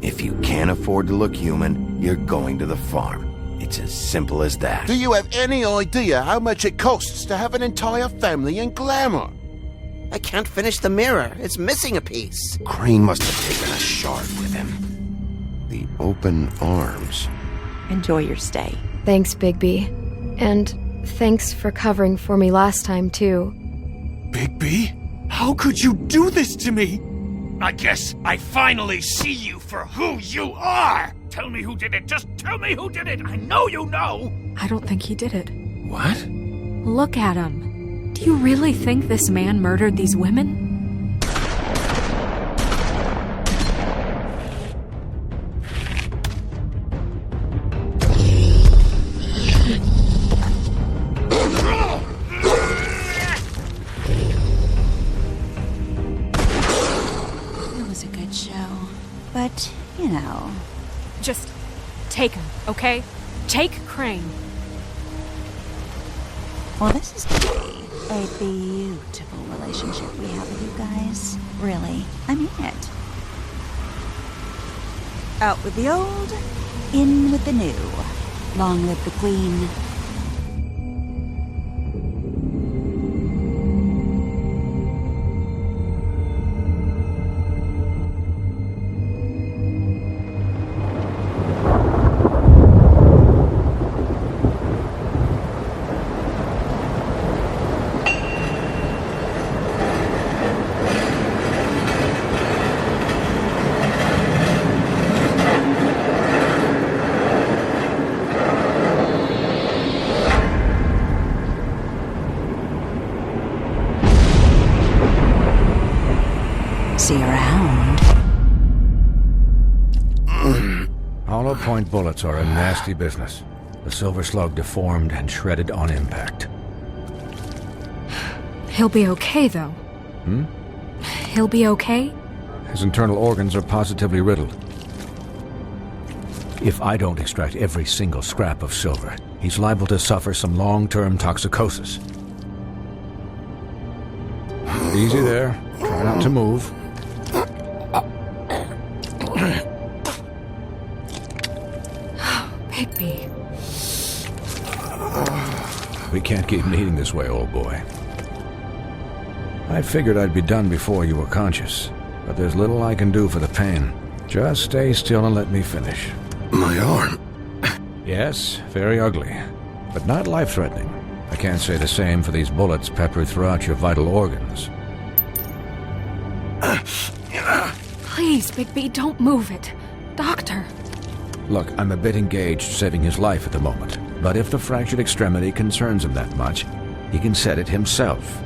If you can't afford to look human, you're going to the farm. It's as simple as that. Do you have any idea how much it costs to have an entire family in glamour? I can't finish the mirror. It's missing a piece. Crane must have taken a shard with him. The open arms. Enjoy your stay. Thanks, Bigby. And thanks for covering for me last time, too. Bigby? How could you do this to me? I guess I finally see you for who you are! Tell me who did it! Just tell me who did it! I know you know! I don't think he did it. What? Look at him. Do you really think this man murdered these women? But, you know... Just take him, okay? Take Crane. Well, this is gonna be a beautiful relationship we have with you guys. Really. I mean it. Out with the old, in with the new. Long live the Queen. See you around. Hollow point bullets are a nasty business. The silver slug deformed and shredded on impact. He'll be okay, though. He'll be okay? His internal organs are positively riddled. If I don't extract every single scrap of silver, he's liable to suffer some long-term toxicosis. Easy there. Try not to move. Bigby. We can't keep meeting this way, old boy. I figured I'd be done before you were conscious, but there's little I can do for the pain. Just stay still and let me finish. My arm. Yes, very ugly, but not life-threatening. I can't say the same for these bullets peppered throughout your vital organs. Please, Bigby, don't move it. Doctor. Look, I'm a bit engaged saving his life at the moment, but if the fractured extremity concerns him that much, he can set it himself.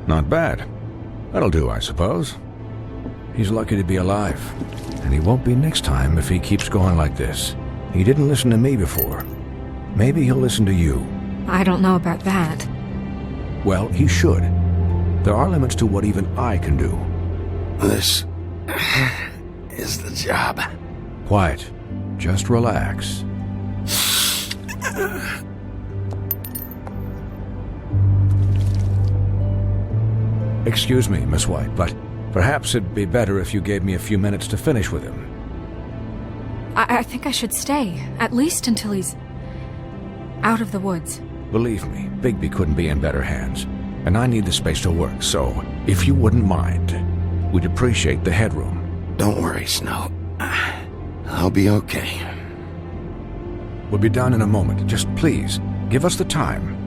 Not bad. That'll do, I suppose. He's lucky to be alive, and he won't be next time if he keeps going like this. He didn't listen to me before. Maybe he'll listen to you. I don't know about that. Well, he should. There are limits to what even I can do. This is the job. Quiet. Just relax. Excuse me, Miss White, but perhaps it'd be better if you gave me a few minutes to finish with him. I think I should stay, at least until he's out of the woods. Believe me, Bigby couldn't be in better hands, and I need the space to work, so if you wouldn't mind, we'd appreciate the headroom. Don't worry, Snow. I'll be okay. We'll be done in a moment. Just please, give us the time.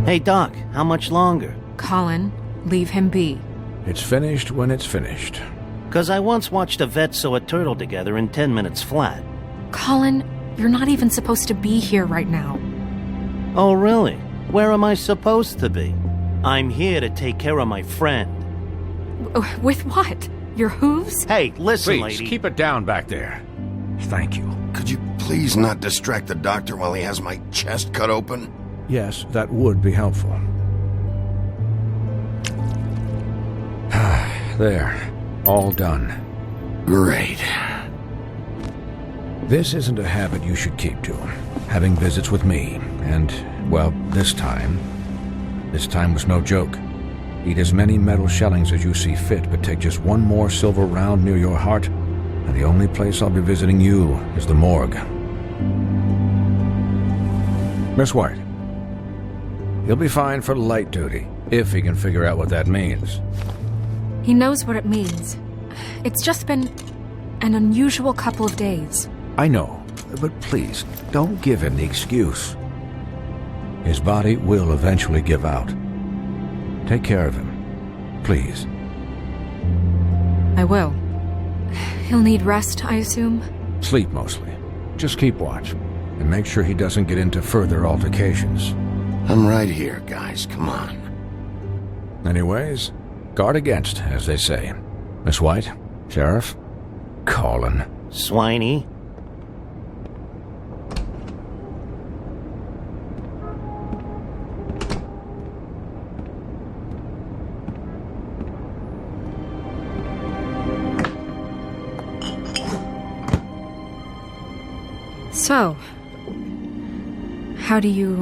Hey, Doc, how much longer? Colin, leave him be. It's finished when it's finished. 'Cause I once watched a vet sew a turtle together in 10 minutes flat. Colin, You're not even supposed to be here right now. Oh, really? Where am I supposed to be? I'm here to take care of my friend. With what? Your hooves? Hey, listen, Please, lady. keep it down back there. Thank you. Could you please not distract the doctor while he has my chest cut open? Yes, that would be helpful. There. All done. Great. This isn't a habit you should keep to. Having visits with me, and, well, this time was no joke. Eat as many metal shellings as you see fit, but take just one more silver round near your heart, and the only place I'll be visiting you is the morgue. Miss White. He'll be fine for light duty, if he can figure out what that means. He knows what it means. It's just been an unusual couple of days. I know, but please, don't give him the excuse. His body will eventually give out. Take care of him, please. I will. He'll need rest, I assume? Sleep mostly. Just keep watch, and make sure he doesn't get into further altercations. I'm right here, guys. Come on. Anyways, guard against, as they say. Miss White, Sheriff, Colin. Swiney. So, how do you,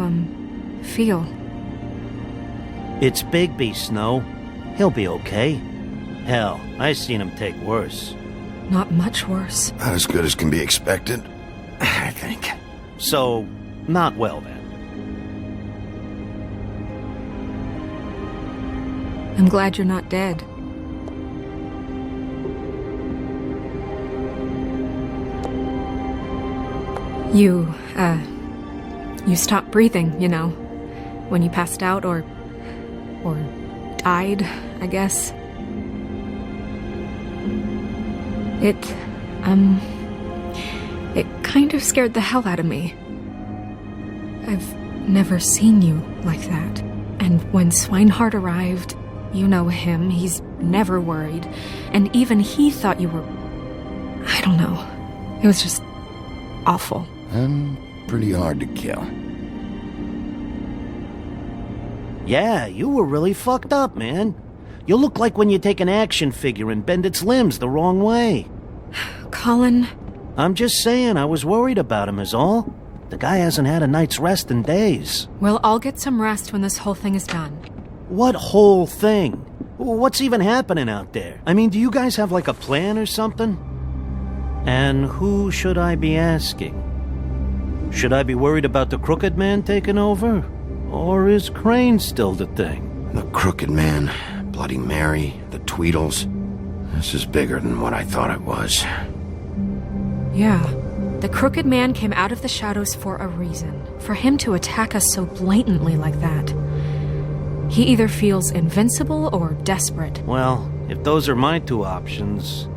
feel? It's Bigby, Snow. He'll be okay. Hell, I seen him take worse. Not much worse. Not as good as can be expected, I think. So, not well then. I'm glad you're not dead. You stopped breathing, you know, when you passed out or died, I guess. It kind of scared the hell out of me. I've never seen you like that. And when Swinehart arrived, you know him, he's never worried. And even he thought you were... I don't know. It was just awful. I'm pretty hard to kill. Yeah, you were really fucked up, man. You look like when you take an action figure and bend its limbs the wrong way. Colin... I'm just saying, I was worried about him is all. The guy hasn't had a night's rest in days. Well, I'll get some rest when this whole thing is done. What whole thing? What's even happening out there? I mean, do you guys have like a plan or something? And who should I be asking? Should I be worried about the Crooked Man taking over? Or is Crane still the thing? The Crooked Man, Bloody Mary, the Tweedles. This is bigger than what I thought it was. Yeah. The Crooked Man came out of the shadows for a reason. For him to attack us so blatantly like that. He either feels invincible or desperate. Well, if those are my two options,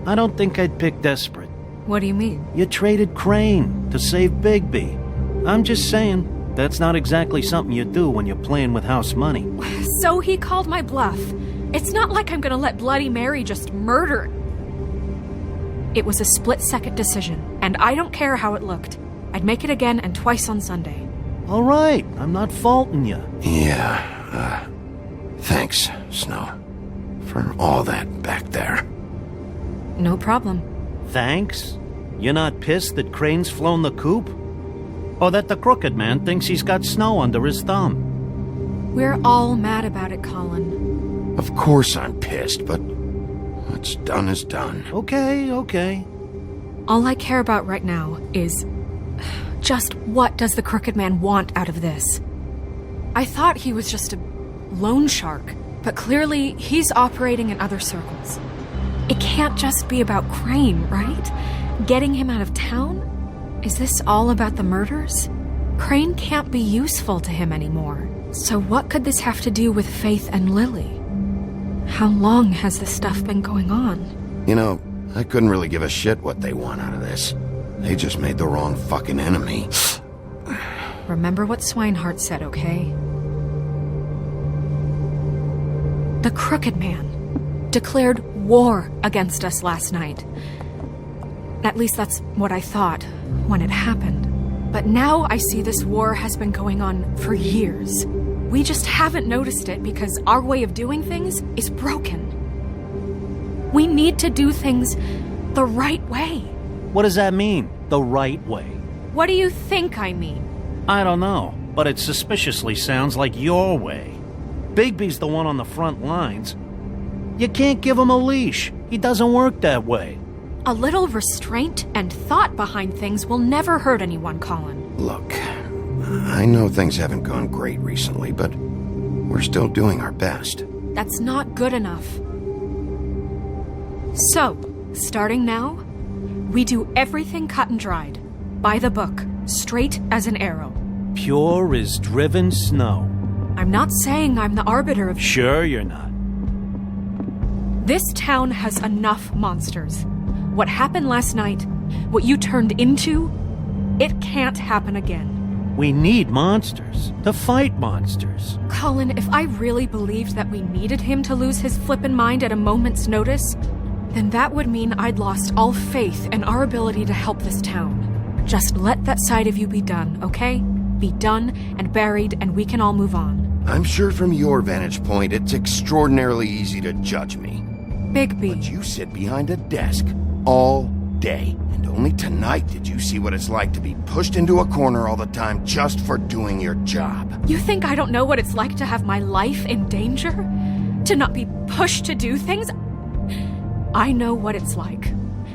I don't think I'd pick desperate. What do you mean? You traded Crane to save Bigby. I'm just saying, that's not exactly something you do when you're playing with house money. So he called my bluff. It's not like I'm gonna let Bloody Mary just murder... It was a split-second decision, and I don't care how it looked. I'd make it again and twice on Sunday. All right, I'm not faulting you. Yeah, thanks, Snow, for all that back there. No problem. Thanks? You're not pissed that Crane's flown the coop? Or that the Crooked Man thinks he's got Snow under his thumb? We're all mad about it, Colin. Of course I'm pissed, but what's done is done. Okay. All I care about right now is... just what does the Crooked Man want out of this? I thought he was just a loan shark, but clearly he's operating in other circles. It can't just be about Crane, right? Getting him out of town? Is this all about the murders? Crane can't be useful to him anymore. So what could this have to do with Faith and Lily? How long has this stuff been going on? You know, I couldn't really give a shit what they want out of this. They just made the wrong fucking enemy. Remember what Swinehart said, okay? The Crooked Man declared war against us last night. At least that's what I thought when it happened. But now I see this war has been going on for years. We just haven't noticed it because our way of doing things is broken. We need to do things the right way. What does that mean, the right way? What do you think I mean? I don't know, but it suspiciously sounds like your way. Bigby's the one on the front lines. You can't give him a leash. He doesn't work that way. A little restraint and thought behind things will never hurt anyone, Colin. Look, I know things haven't gone great recently, but we're still doing our best. That's not good enough. So, starting now, we do everything cut and dried. By the book, straight as an arrow. Pure as driven snow. I'm not saying I'm the arbiter of... Sure you're not. This town has enough monsters. What happened last night, what you turned into, it can't happen again. We need monsters to fight monsters. Colin, if I really believed that we needed him to lose his flippin' mind at a moment's notice, then that would mean I'd lost all faith in our ability to help this town. Just let that side of you be done, okay? Be done and buried, and we can all move on. I'm sure from your vantage point, it's extraordinarily easy to judge me. Bigby. But you sit behind a desk all day, and only tonight did you see what it's like to be pushed into a corner all the time just for doing your job. You think I don't know what it's like to have my life in danger? To not be pushed to do things? I know what it's like.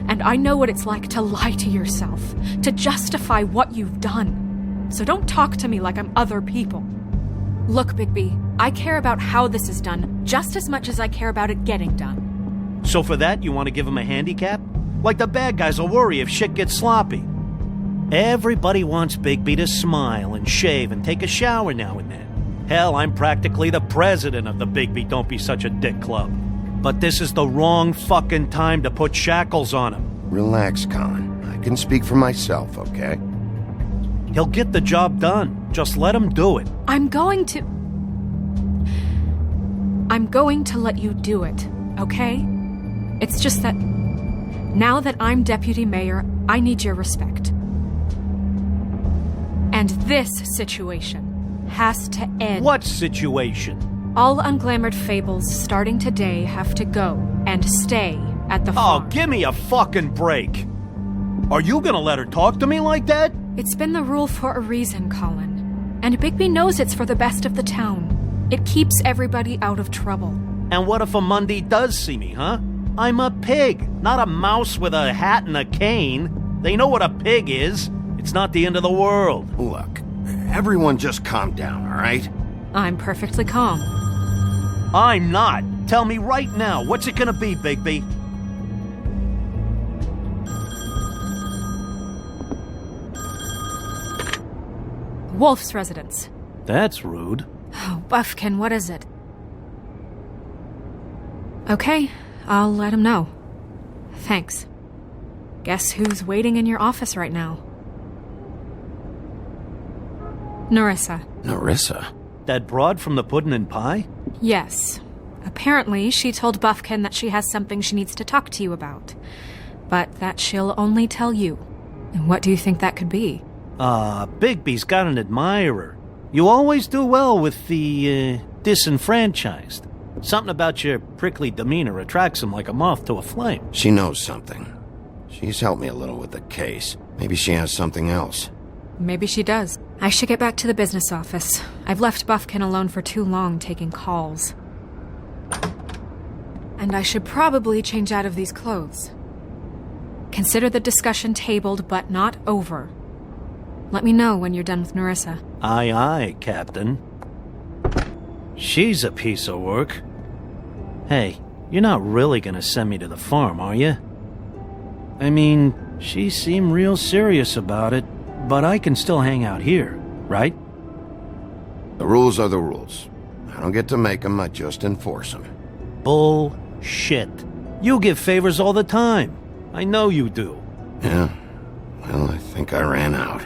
And I know what it's like to lie to yourself, to justify what you've done. So don't talk to me like I'm other people. Look, Bigby, I care about how this is done just as much as I care about it getting done. So for that, you want to give him a handicap? Like the bad guys will worry if shit gets sloppy. Everybody wants Bigby to smile and shave and take a shower now and then. Hell, I'm practically the president of the Bigby Don't Be Such a Dick Club. But this is the wrong fucking time to put shackles on him. Relax, Colin. I can speak for myself, okay? He'll get the job done. Just let him do it. I'm going to let you do it, okay? It's just that now that I'm deputy mayor, I need your respect. And this situation has to end. What situation? All unglamored fables starting today have to go and stay at the farm. Oh, give me a fucking break. Are you gonna let her talk to me like that? It's been the rule for a reason, Colin. And Bigby knows it's for the best of the town. It keeps everybody out of trouble. And what if a Monday does see me, huh? I'm a pig, not a mouse with a hat and a cane. They know what a pig is. It's not the end of the world. Look, everyone just calm down, all right? I'm perfectly calm. I'm not. Tell me right now, what's it gonna be, Bigby? Wolf's residence. That's rude. Oh, Buffkin, what is it? Okay, I'll let him know. Thanks. Guess who's waiting in your office right now? Nerissa. Nerissa? That broad from the puddin' and pie? Yes. Apparently, she told Buffkin that she has something she needs to talk to you about. But that she'll only tell you. And what do you think that could be? Bigby's got an admirer. You always do well with the, disenfranchised. Something about your prickly demeanor attracts him like a moth to a flame. She knows something. She's helped me a little with the case. Maybe she has something else. Maybe she does. I should get back to the business office. I've left Buffkin alone for too long taking calls. And I should probably change out of these clothes. Consider the discussion tabled but not over. Let me know when you're done with Nerissa. Aye, aye, Captain. She's a piece of work. Hey, you're not really gonna send me to the farm, are you? I mean, she seemed real serious about it, but I can still hang out here, right? The rules are the rules. I don't get to make them, I just enforce them. Bullshit. You give favors all the time. I know you do. Yeah, well, think I ran out.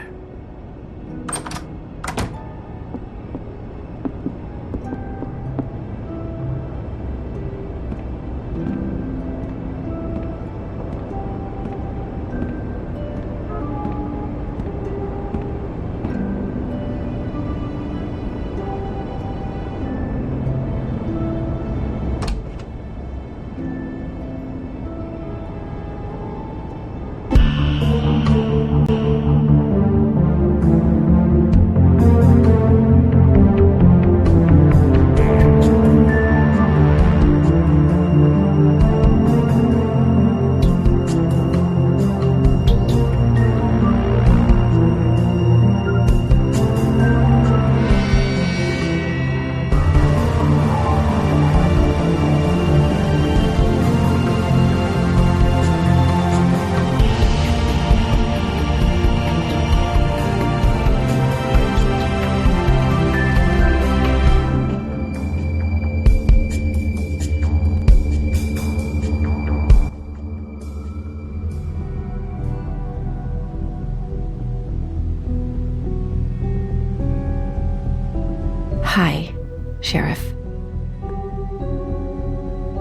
Hi, Sheriff.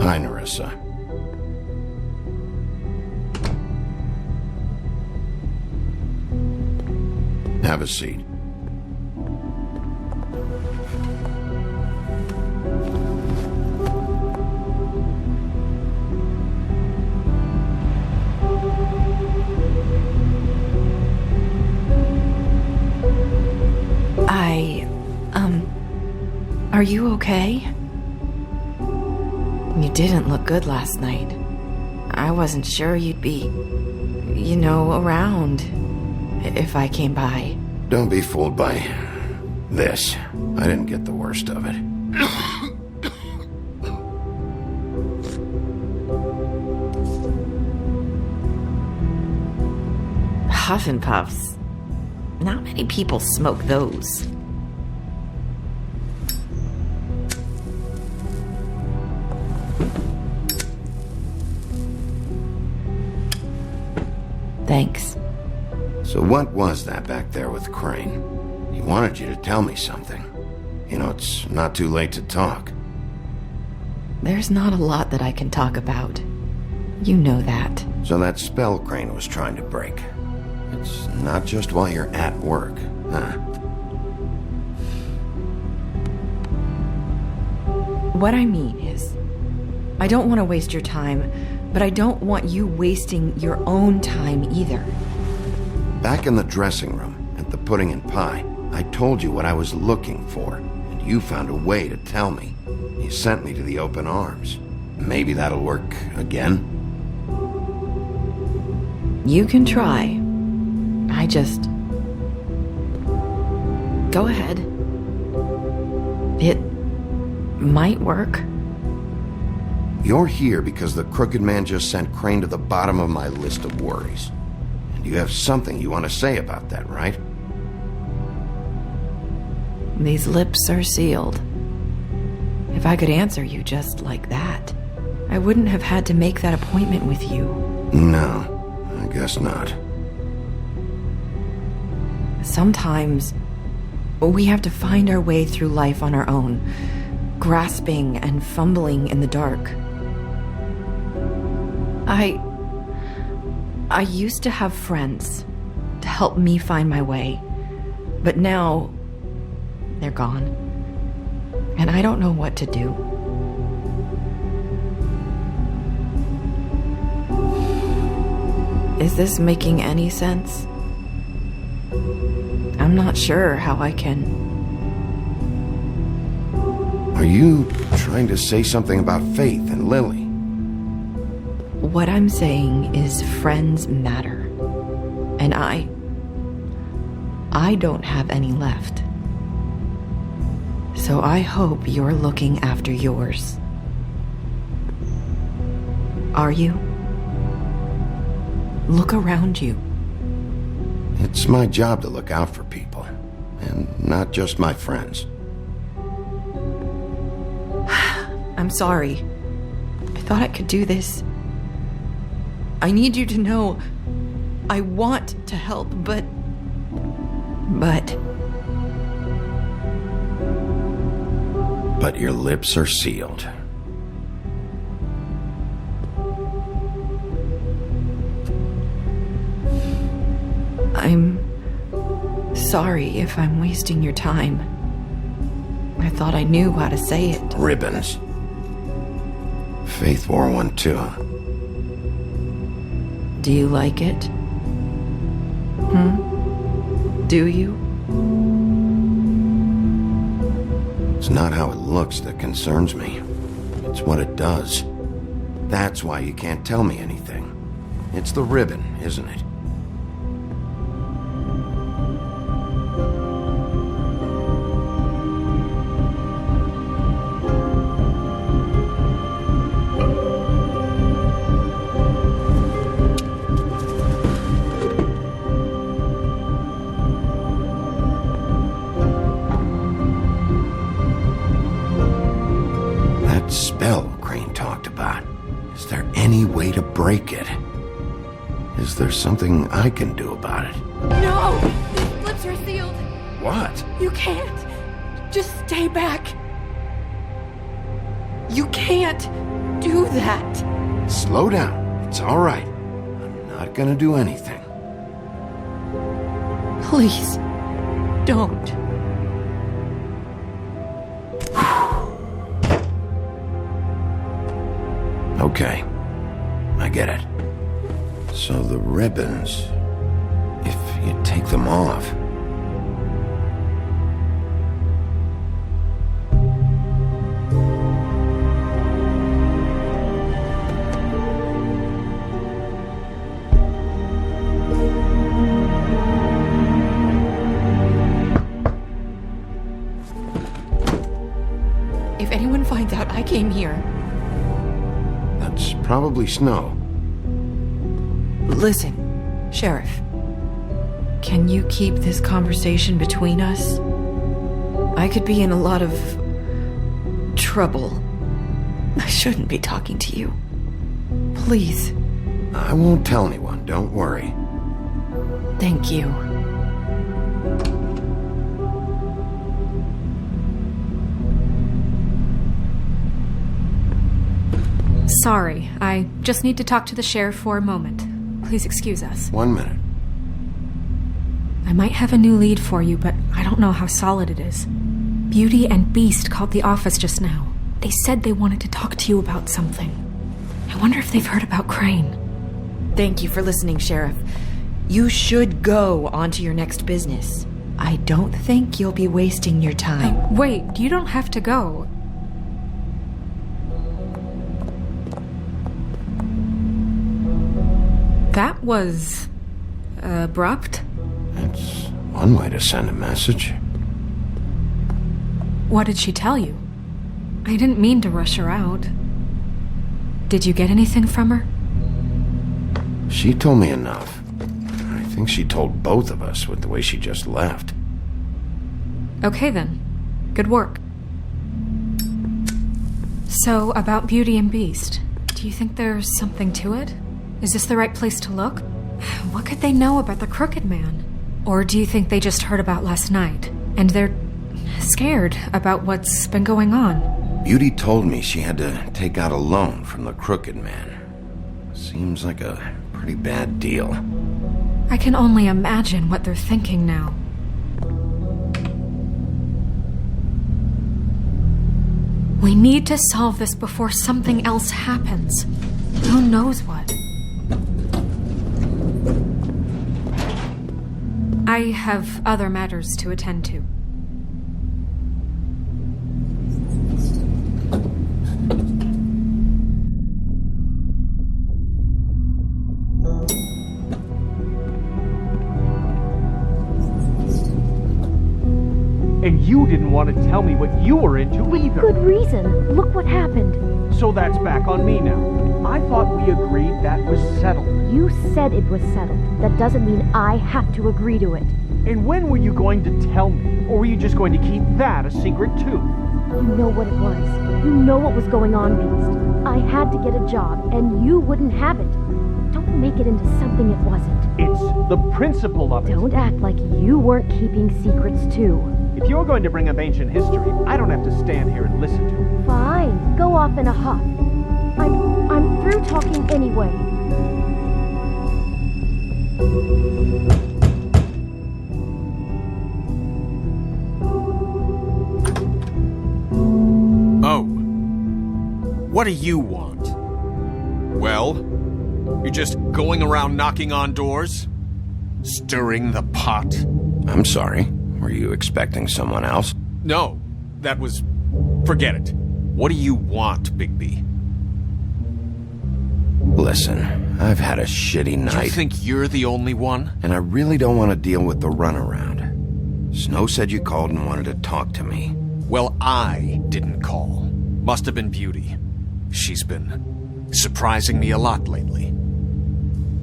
Hi, Nerissa. Have a seat. Are you okay? You didn't look good last night. I wasn't sure you'd be, around if I came by. Don't be fooled by this. I didn't get the worst of it. Huff and puffs. Not many people smoke those. Thanks. So what was that back there with Crane? He wanted you to tell me something. It's not too late to talk. There's not a lot that I can talk about. You know that. So that spell Crane was trying to break. It's not just while you're at work, huh? What I mean is, I don't want to waste your time, but I don't want you wasting your own time either. Back in the dressing room, at the pudding and pie, I told you what I was looking for, and you found a way to tell me. You sent me to the open arms. Maybe that'll work again? You can try. I just... Go ahead. It might work. You're here because the crooked man just sent Crane to the bottom of my list of worries. And you have something you want to say about that, right? These lips are sealed. If I could answer you just like that, I wouldn't have had to make that appointment with you. No, I guess not. Sometimes we have to find our way through life on our own, grasping and fumbling in the dark. I used to have friends to help me find my way, but now they're gone, and I don't know what to do. Is this making any sense? I'm not sure how I can... Are you trying to say something about Faith and Lily? What I'm saying is friends matter. And I don't have any left. So I hope you're looking after yours. Are you? Look around you. It's my job to look out for people, and not just my friends. I'm sorry. I thought I could do this. I need you to know I want to help, but... But your lips are sealed. I'm sorry if I'm wasting your time. I thought I knew how to say it. Ribbons. Faith wore one too. Do you like it? Do you? It's not how it looks that concerns me. It's what it does. That's why you can't tell me anything. It's the ribbon, isn't it? Spell Crane talked about. Is there any way to break it? Is there something I can do about it? No! These lips are sealed. What? You can't. Just stay back. You can't do that. Slow down. It's all right. I'm not gonna do anything. Please, don't. Okay, I get it. So the ribbons, if you take them off... If anyone finds out I came here... That's probably snow. Listen, Sheriff. Can you keep this conversation between us? I could be in a lot of... trouble. I shouldn't be talking to you. Please. I won't tell anyone, don't worry. Thank you. Sorry, I just need to talk to the sheriff for a moment. Please excuse us. 1 minute. I might have a new lead for you, but I don't know how solid it is. Beauty and Beast called the office just now. They said they wanted to talk to you about something. I wonder if they've heard about Crane. Thank you for listening, Sheriff. You should go on to your next business. I don't think you'll be wasting your time. Wait, you don't have to go. That was... abrupt? It's one way to send a message. What did she tell you? I didn't mean to rush her out. Did you get anything from her? She told me enough. I think she told both of us with the way she just left. Okay then. Good work. So, about Beauty and Beast, do you think there's something to it? Is this the right place to look? What could they know about the Crooked Man? Or do you think they just heard about last night, and they're scared about what's been going on? Beauty told me she had to take out a loan from the Crooked Man. Seems like a pretty bad deal. I can only imagine what they're thinking now. We need to solve this before something else happens. Who knows what? I have other matters to attend to. And you didn't want to tell me what you were into either. Good reason. Look what happened. So that's back on me now. I thought we agreed that was settled. You said it was settled. That doesn't mean I have to agree to it. And when were you going to tell me? Or were you just going to keep that a secret too? You know what it was. You know what was going on, Beast. I had to get a job, and you wouldn't have it. Don't make it into something it wasn't. It's the principle of it. Don't act like you weren't keeping secrets too. If you're going to bring up ancient history, I don't have to stand here and listen to it. Fine, go off in a huff. I'm through talking anyway. Oh. What do you want? Well, you're just going around knocking on doors? Stirring the pot? I'm sorry. Were you expecting someone else? No, that was... Forget it. What do you want, Bigby? Listen, I've had a shitty night. You think you're the only one? And I really don't want to deal with the runaround. Snow said you called and wanted to talk to me. Well, I didn't call. Must have been Beauty. She's been surprising me a lot lately.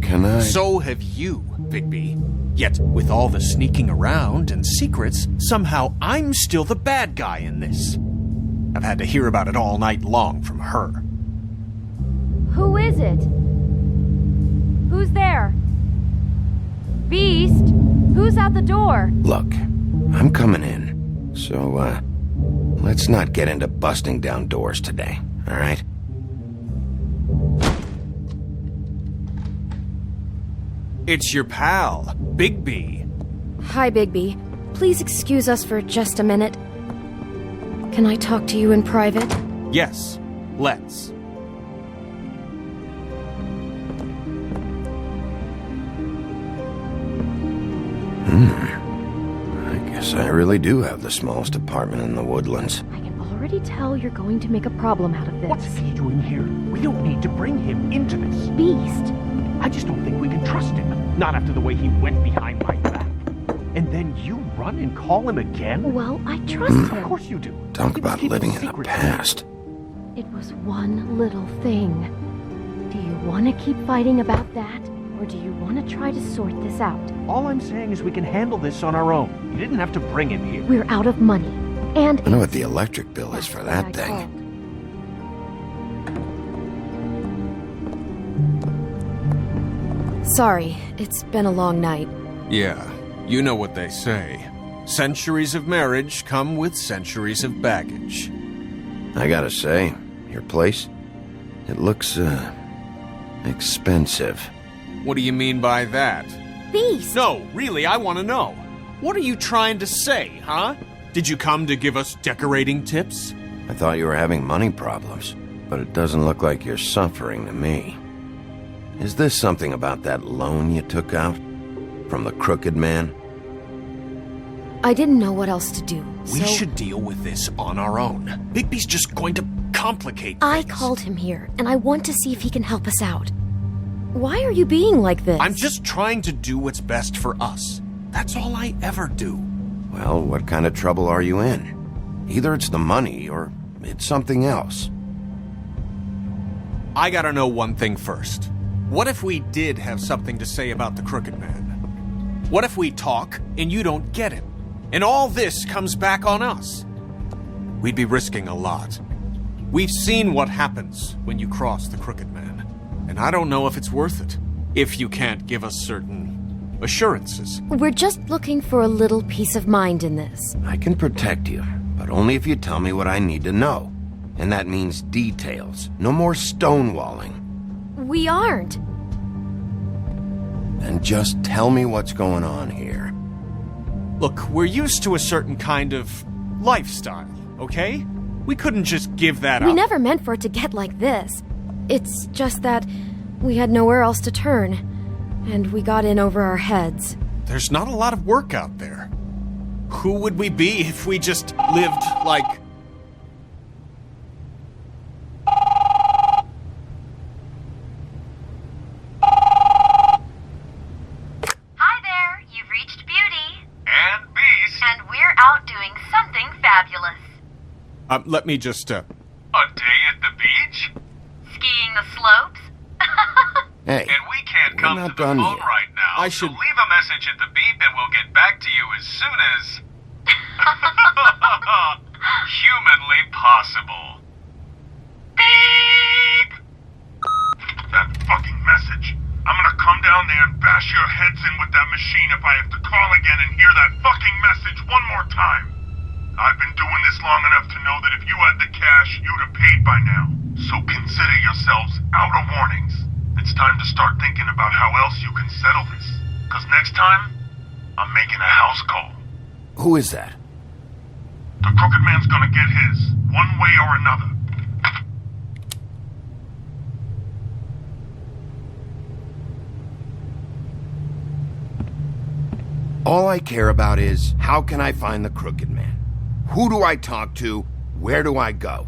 Can I... So have you, Bigby. Yet, with all the sneaking around and secrets, somehow I'm still the bad guy in this. I've had to hear about it all night long from her. Who is it? Who's there? Beast? Who's at the door? Look, I'm coming in. So, let's not get into busting down doors today, all right? It's your pal, Bigby. Hi, Bigby. Please excuse us for just a minute. Can I talk to you in private? Yes, let's. I guess I really do have the smallest apartment in the woodlands. I can already tell you're going to make a problem out of this. What's he doing here? We don't need to bring him into this. Beast. I just don't think we can trust him. Not after the way he went behind my back. And then you run and call him again? Well, I trust him. Of course you do. Talk about living in the past. It was one little thing. Do you want to keep fighting about that? Or do you want to try to sort this out? All I'm saying is we can handle this on our own. You didn't have to bring him here. We're out of money. And I know what the electric bill is for that thing. Sorry, it's been a long night. Yeah, you know what they say. Centuries of marriage come with centuries of baggage. I gotta say, your place, it looks, expensive. What do you mean by that? Beast! No, really, I want to know. What are you trying to say, huh? Did you come to give us decorating tips? I thought you were having money problems, but it doesn't look like you're suffering to me. Is this something about that loan you took out? From the crooked man? I didn't know what else to do, We so should deal with this on our own. Bigby's just going to complicate things. I called him here, and I want to see if he can help us out. Why are you being like this? I'm just trying to do what's best for us. That's all I ever do. Well, what kind of trouble are you in? Either it's the money, or it's something else. I gotta know one thing first. What if we did have something to say about the Crooked Man? What if we talk and you don't get him? And all this comes back on us? We'd be risking a lot. We've seen what happens when you cross the Crooked Man. And I don't know if it's worth it. If you can't give us certain assurances. We're just looking for a little peace of mind in this. I can protect you, but only if you tell me what I need to know. And that means details. No more stonewalling. We aren't. Then just tell me what's going on here. Look, we're used to a certain kind of lifestyle, okay? We couldn't just give that up. We never meant for it to get like this. It's just that we had nowhere else to turn, and we got in over our heads. There's not a lot of work out there. Who would we be if we just lived like... Hi there, you've reached Beauty. And Beast. And we're out doing something fabulous. Let me just, A day at the beach? Skiing the slopes? Hey, and we can't we're come not to the done phone yet. right now, I should- so leave a message at the beep and we'll get back to you as soon as... humanly possible. Beep! That fucking message. I'm gonna have to call again and hear that fucking message one more time. I've been doing this long enough to know that if you had the cash, you'd have paid by now. So consider yourselves out of warnings. It's time to start thinking about how else you can settle this. Because next time, I'm making a house call. Who is that? The Crooked Man's gonna get his, one way or another. All I care about is, how can I find the Crooked Man? Who do I talk to? Where do I go?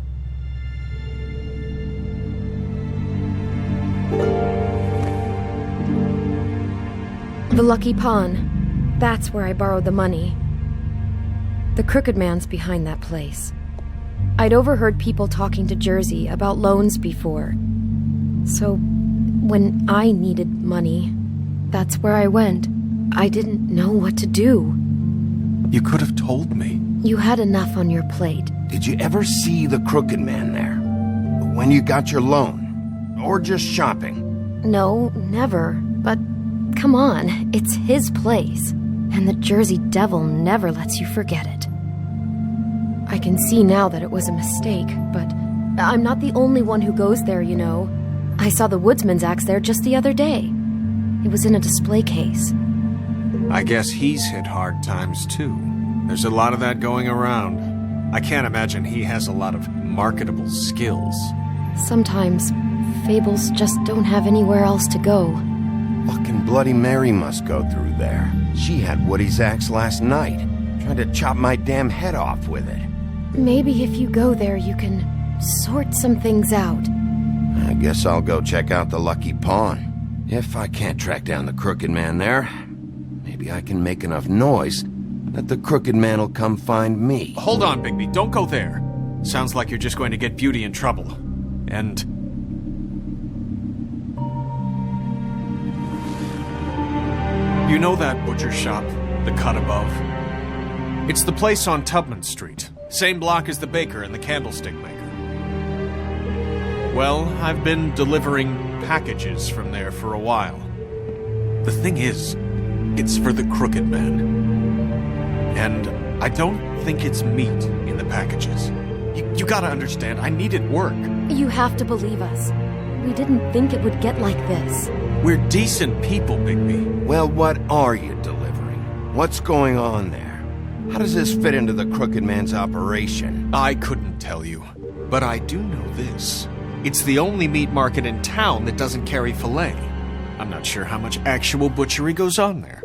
The Lucky Pawn. That's where I borrowed the money. The Crooked Man's behind that place. I'd overheard people talking to Jersey about loans before. So, when I needed money, that's where I went. I didn't know what to do. You could have told me. You had enough on your plate. Did you ever see the Crooked Man there? When you got your loan? Or just shopping? No, never. But come on, it's his place. And the Jersey Devil never lets you forget it. I can see now that it was a mistake, but I'm not the only one who goes there, you know. I saw the woodsman's axe there just the other day. It was in a display case. I guess he's hit hard times too. There's a lot of that going around. I can't imagine he has a lot of marketable skills. Sometimes, fables just don't have anywhere else to go. Fucking Bloody Mary must go through there. She had Woody's axe last night. Tried to chop my damn head off with it. Maybe if you go there, you can sort some things out. I guess I'll go check out the Lucky Pawn. If I can't track down the Crooked Man there, maybe I can make enough noise that the Crooked Man will come find me. Hold on, Bigby. Don't go there. Sounds like you're just going to get Beauty in trouble. And... you know that butcher shop, the cut above? It's the place on Tubman Street. Same block as the baker and the candlestick maker. Well, I've been delivering packages from there for a while. The thing is, it's for the Crooked Man. And I don't think it's meat in the packages. You gotta understand, I needed work. You have to believe us. We didn't think it would get like this. We're decent people, Bigby. Well, what are you delivering? What's going on there? How does this fit into the Crooked Man's operation? I couldn't tell you, but I do know this. It's the only meat market in town that doesn't carry filet. I'm not sure how much actual butchery goes on there.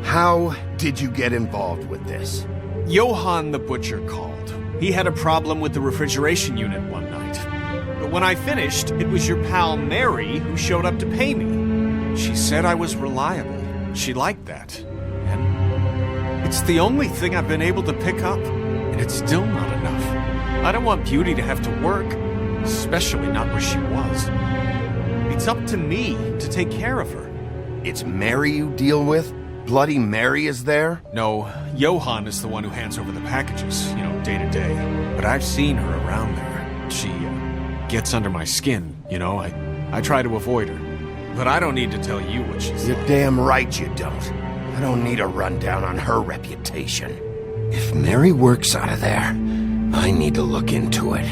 How did you get involved with this? Johann the butcher called. He had a problem with the refrigeration unit one night. But when I finished, it was your pal Mary who showed up to pay me. She said I was reliable. She liked that. And it's the only thing I've been able to pick up, and it's still not enough. I don't want Beauty to have to work, especially not where she was. It's up to me to take care of her. It's Mary you deal with? Bloody Mary is there? No, Johann is the one who hands over the packages, day to day. But I've seen her around there. She gets under my skin, I try to avoid her. But I don't need to tell you what she's You're like. damn right you don't. I don't need a rundown on her reputation. If Mary works out of there, I need to look into it.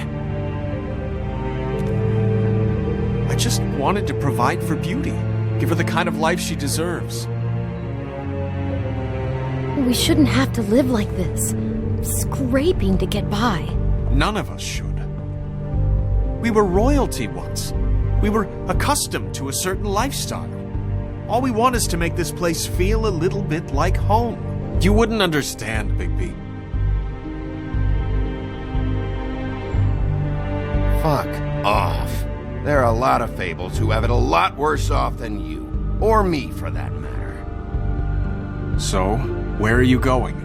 I just wanted to provide for Beauty. Give her the kind of life she deserves. We shouldn't have to live like this, scraping to get by. None of us should. We were royalty once. We were accustomed to a certain lifestyle. All we want is to make this place feel a little bit like home. You wouldn't understand, Bigby. Fuck off. There are a lot of fables who have it a lot worse off than you. Or me, for that matter. So, where are you going?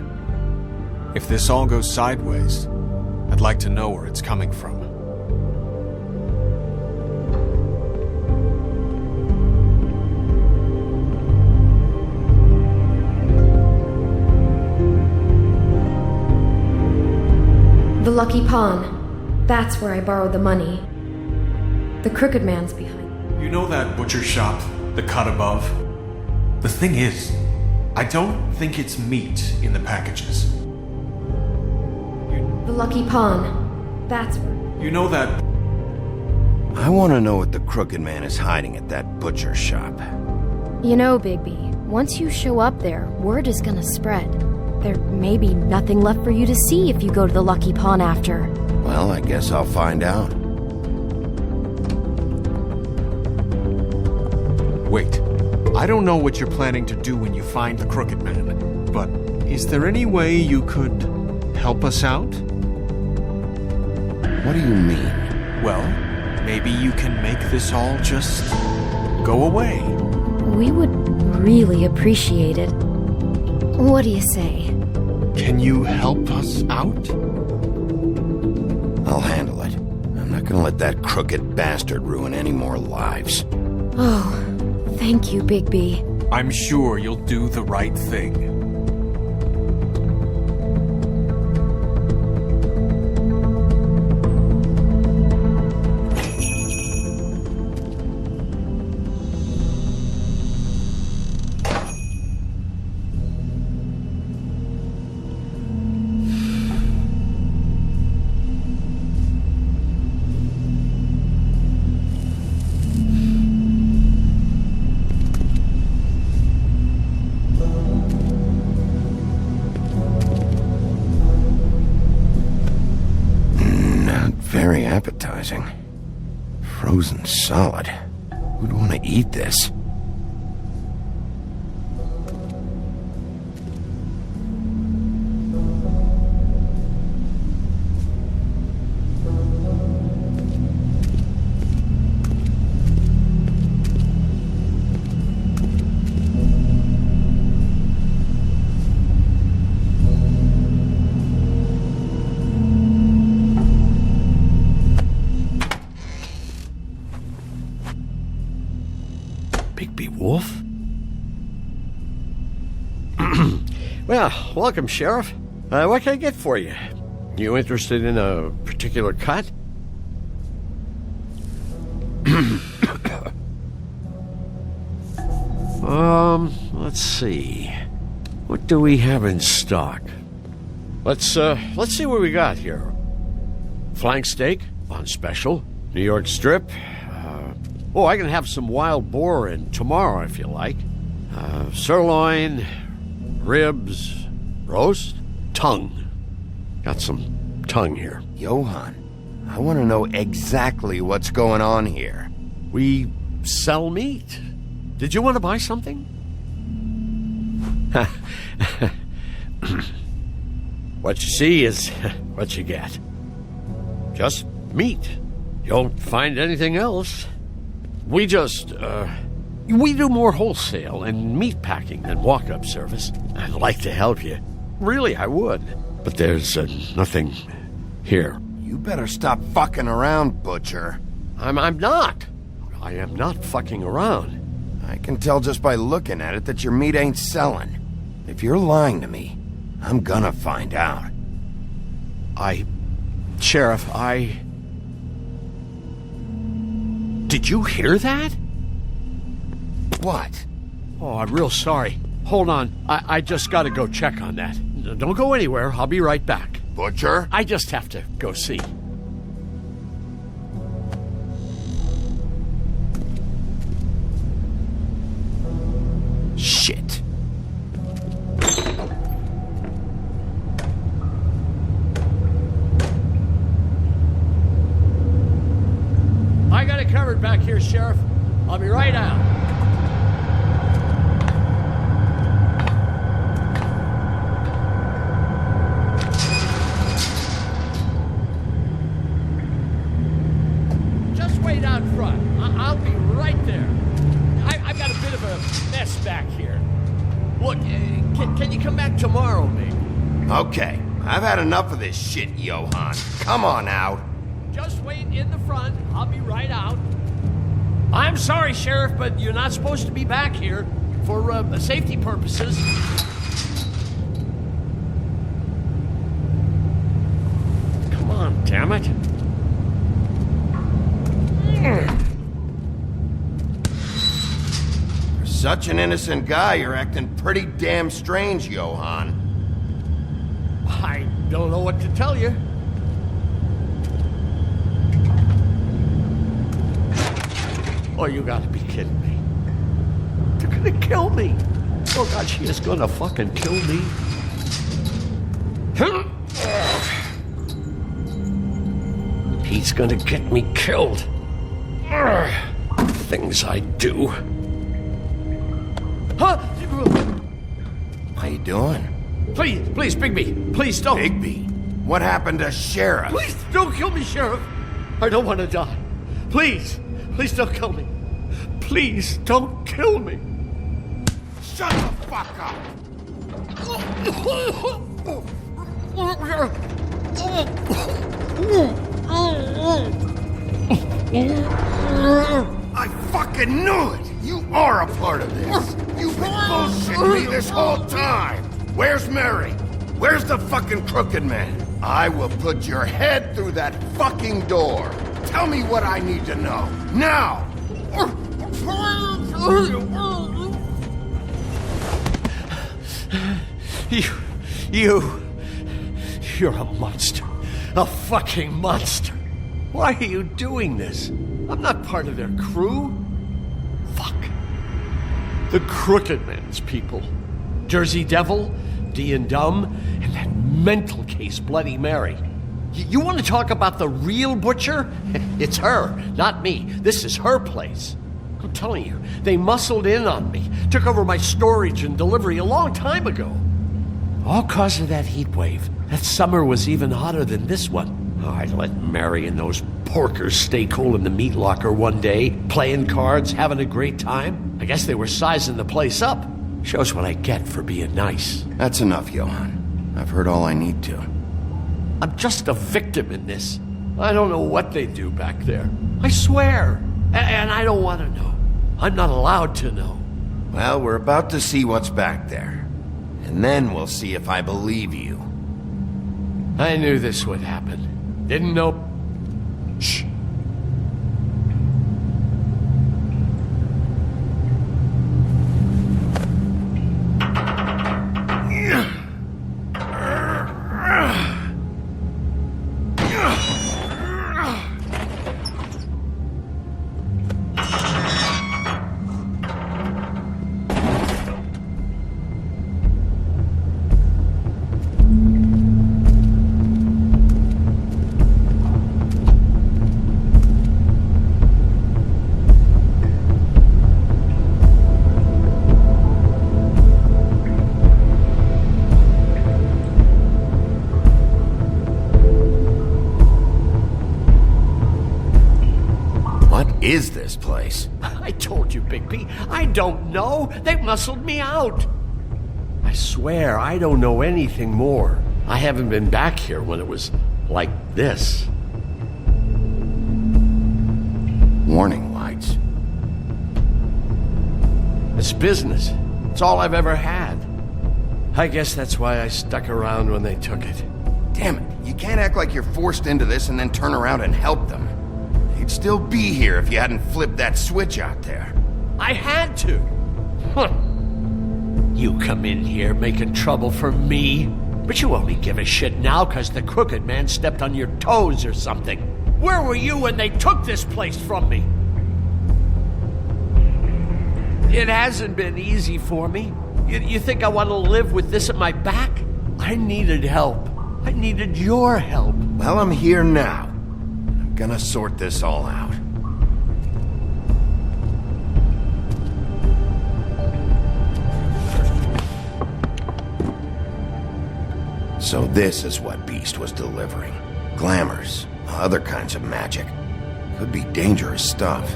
If this all goes sideways, I'd like to know where it's coming from. The Lucky Pawn. That's where I borrowed the money. The Crooked Man's behind. You know that butcher shop, the cut above? The thing is, I don't think it's meat in the packages. The Lucky Pawn. That's where... You know that... I want to know what the Crooked Man is hiding at that butcher shop. You know, Bigby, once you show up there, word is gonna spread. There may be nothing left for you to see if you go to the Lucky Pawn after. Well, I guess I'll find out. Wait. I don't know what you're planning to do when you find the Crooked Man, but is there any way you could help us out? What do you mean? Well, maybe you can make this all just go away. We would really appreciate it. What do you say? Can you help us out? I'll handle it. I'm not gonna let that crooked bastard ruin any more lives. Oh, thank you, Bigby. I'm sure you'll do the right thing. Very appetizing. Frozen solid. Who'd want to eat this? Wolf? Well, welcome, Sheriff. What can I get for you? You interested in a particular cut? Let's see. What do we have in stock? Let's see what we got here. Flank steak on special. New York strip. I can have some wild boar in tomorrow if you like. Sirloin, ribs, roast, tongue. Got some tongue here. Johann, I want to know exactly what's going on here. We sell meat. Did you want to buy something? What you see is what you get. Just meat. You don't find anything else. We do more wholesale and meat packing than walk-up service. I'd like to help you. Really, I would. But there's nothing here. You better stop fucking around, Butcher. I'm not. I am not fucking around. I can tell just by looking at it that your meat ain't selling. If you're lying to me, I'm gonna find out. Sheriff, Did you hear that? What? Oh, I'm real sorry. Hold on. I just gotta go check on that. Don't go anywhere. I'll be right back. Butcher? I just have to go see. Shit. I got it covered back here, Sheriff. I'll be right out. Just wait out front. I'll be right there. I've got a bit of a mess back here. Look, can you come back tomorrow, maybe? Okay, I've had enough of this shit, Johann. Come on out. Just wait in the front. I'll be right out. I'm sorry, Sheriff, but you're not supposed to be back here for safety purposes. Come on, damn it. such an innocent guy, you're acting pretty damn strange, Johann. I don't know what to tell you. Oh, you gotta be kidding me. They're gonna kill me. Oh God, she is gonna fucking kill me. He's gonna get me killed. Things I do. Huh? How you doing? Please, Bigby, please don't. Bigby? What happened to Sheriff? Please don't kill me, Sheriff. I don't want to die. Please don't kill me. Please don't kill me. Shut the fuck up! I fucking knew it! You are a part of this! You've been bullshitting me this whole time! Where's Mary? Where's the fucking crooked man? I will put your head through that fucking door! Tell me what I need to know! Now! You're a monster. A fucking monster. Why are you doing this? I'm not part of their crew. Fuck. The Crooked Man's people. Jersey Devil, D and Dumb, and that mental case Bloody Mary. You want to talk about the real butcher? It's her, not me. This is her place. I'm telling you, they muscled in on me, took over my storage and delivery a long time ago. All cause of that heat wave. That summer was even hotter than this one. Oh, I let Mary and those porkers stay cool in the meat locker one day, playing cards, having a great time. I guess they were sizing the place up. Shows what I get for being nice. That's enough, Johann. I've heard all I need to. I'm just a victim in this. I don't know what they do back there. I swear. And I don't want to know. I'm not allowed to know. Well, we're about to see what's back there. And then we'll see if I believe you. I knew this would happen. Didn't know... Shh. Is this place? I told you, Bigby. I don't know. They muscled me out. I swear I don't know anything more. I haven't been back here when it was like this. Warning lights. It's business. It's all I've ever had. I guess that's why I stuck around when they took it. Damn it. You can't act like you're forced into this and then turn around and help them. You'd still be here if you hadn't flipped that switch out there. I had to. Huh. You come in here making trouble for me, but you only give a shit now because the Crooked Man stepped on your toes or something. Where were you when they took this place from me? It hasn't been easy for me. You think I want to live with this at my back? I needed help. I needed your help. Well, I'm here now. Gonna sort this all out. So this is what Beast was delivering. Glamours, other kinds of magic. Could be dangerous stuff.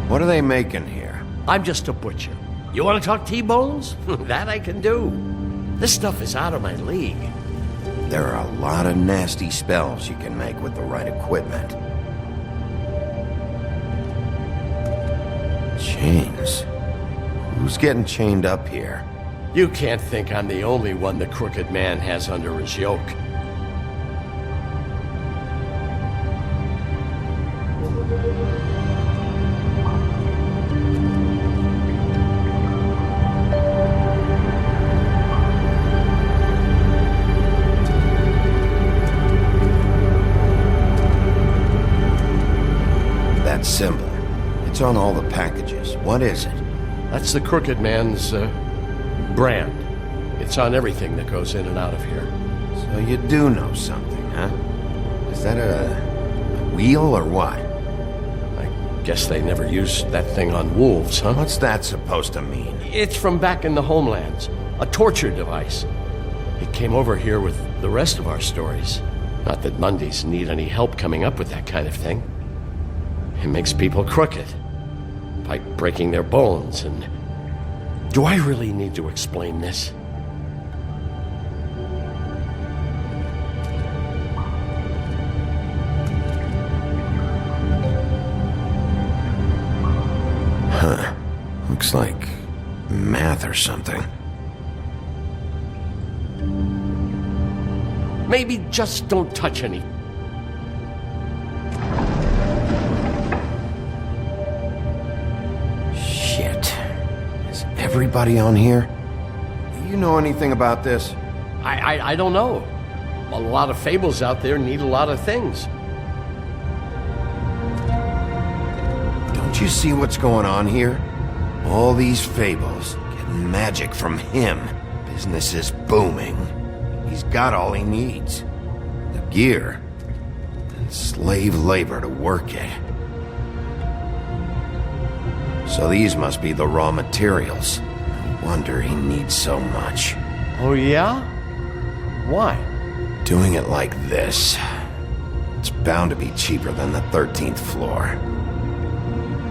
What are they making here? I'm just a butcher. You want to talk T-bones? That I can do. This stuff is out of my league. There are a lot of nasty spells you can make with the right equipment. Chains. Who's getting chained up here? You can't think I'm the only one the Crooked Man has under his yoke. on all the packages? What is it? That's the Crooked Man's, brand. It's on everything that goes in and out of here. So you do know something, huh? Is that a wheel or what? I guess they never used that thing on wolves, huh? What's that supposed to mean? It's from back in the homelands. A torture device. It came over here with the rest of our stories. Not that Mondays need any help coming up with that kind of thing. It makes people crooked. By breaking their bones and... Do I really need to explain this? Huh. Looks like math or something. Maybe just don't touch any. Shit. Is everybody on here? Do you know anything about this? I don't know. A lot of fables out there need a lot of things. Don't you see what's going on here? All these fables getting magic from him. Business is booming. He's got all he needs. The gear and slave labor to work it. So these must be the raw materials. No wonder he needs so much. Oh yeah? Why? Doing it like this. It's bound to be cheaper than the 13th floor.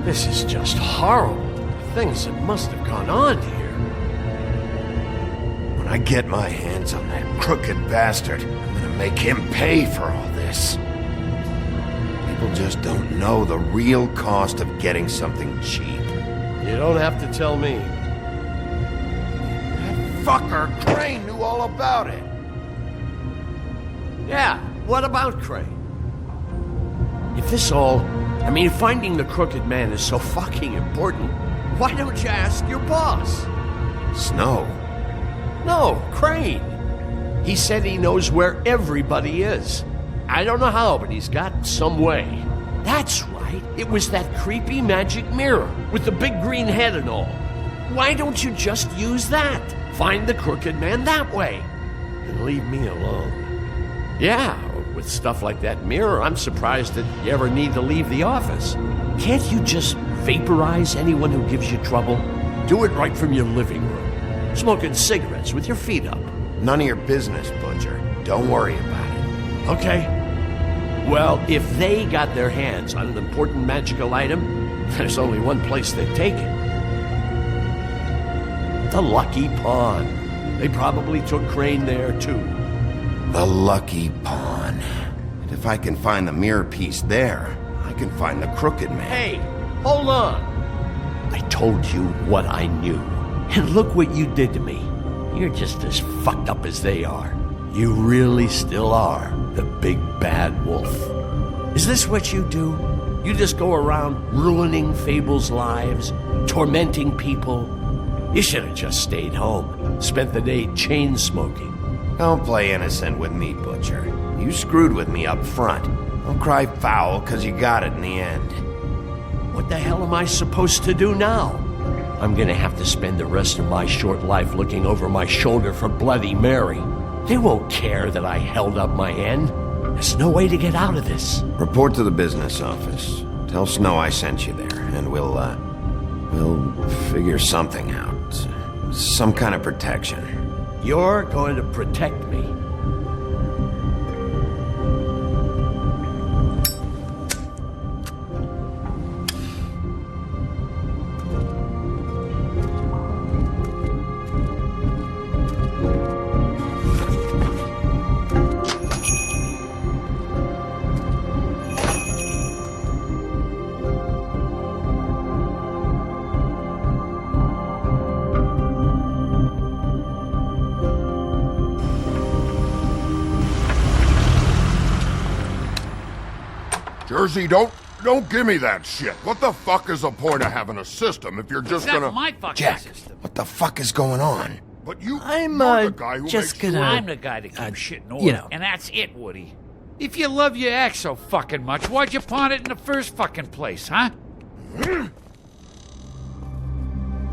This is just horrible. Things that must have gone on here. When I get my hands on that crooked bastard, I'm gonna make him pay for all this. People just don't know the real cost of getting something cheap. You don't have to tell me. That fucker Crane knew all about it. Yeah, what about Crane? If this all... finding the Crooked Man is so fucking important, why don't you ask your boss? Snow? No, Crane. He said he knows where everybody is. I don't know how, but he's got some way. That's right. It was that creepy magic mirror with the big green head and all. Why don't you just use that? Find the Crooked Man that way. And leave me alone. Yeah, with stuff like that mirror, I'm surprised that you ever need to leave the office. Can't you just vaporize anyone who gives you trouble? Do it right from your living room. Smoking cigarettes with your feet up. None of your business, Butcher. Don't worry about it. Okay. Well, if they got their hands on an important magical item, there's only one place they'd take it. The Lucky Pawn. They probably took Crane there, too. The Lucky Pawn. And if I can find the mirror piece there, I can find the Crooked Man. Hey, hold on. I told you what I knew. And look what you did to me. You're just as fucked up as they are. You really still are the big bad wolf. Is this what you do? You just go around ruining Fable's lives, tormenting people? You should have just stayed home, spent the day chain smoking. Don't play innocent with me, Butcher. You screwed with me up front. Don't cry foul, because you got it in the end. What the hell am I supposed to do now? I'm gonna have to spend the rest of my short life looking over my shoulder for Bloody Mary. They won't care that I held up my end. There's no way to get out of this. Report to the business office. Tell Snow I sent you there, and we'll figure something out. Some kind of protection. You're going to protect me. Jersey, don't give me that shit. What the fuck is the point of having a system if you're just gonna... my fucking Jack, system. what the fuck is going on? But you're the guy who just makes gonna... sure... I'm the guy that keeps shit in order. And that's it, Woody. If you love your ex so fucking much, why'd you pawn it in the first fucking place, huh?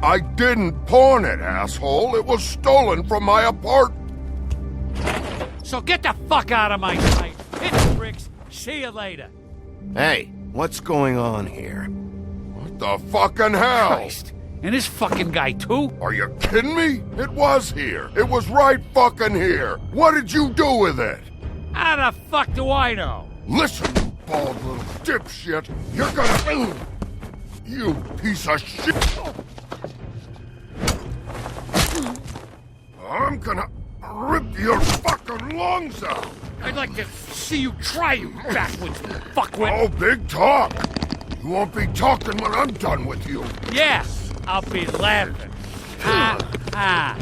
I didn't pawn it, asshole. It was stolen from my apartment. So get the fuck out of my sight. Hit the bricks. See you later. Hey, what's going on here? What the fucking hell? Christ. And this fucking guy, too? Are you kidding me? It was here. It was right fucking here. What did you do with it? How the fuck do I know? Listen, you bald little dipshit. You're gonna... You piece of shit. I'm gonna rip your fucking lungs out. I'd like to see you try, you backwards fuckwit. Oh, big talk. You won't be talking when I'm done with you. Yeah, I'll be laughing. Ha, ha.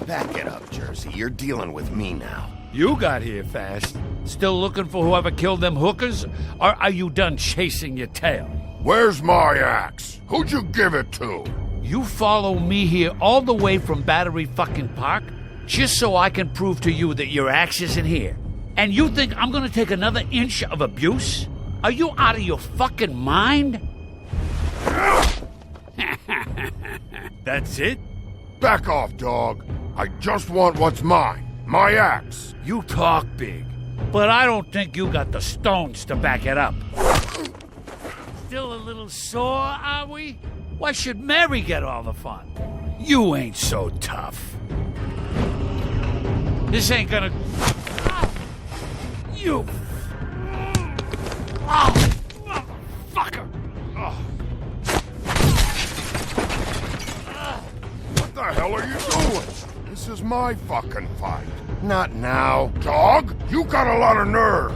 Back it up, Jersey. You're dealing with me now. You got here fast. Still looking for whoever killed them hookers? Or are you done chasing your tail? Where's my axe? Who'd you give it to? You follow me here all the way from Battery fucking Park just so I can prove to you that your axe isn't here? And you think I'm gonna take another inch of abuse? Are you out of your fucking mind? That's it? Back off, dog. I just want what's mine. My axe. You talk big, but I don't think you got the stones to back it up. Still a little sore, are we? Why should Mary get all the fun? You ain't so tough. This ain't gonna... You... Oh, motherfucker! Oh. What the hell are you doing? This is my fucking fight. Not now. Dog, you got a lot of nerve.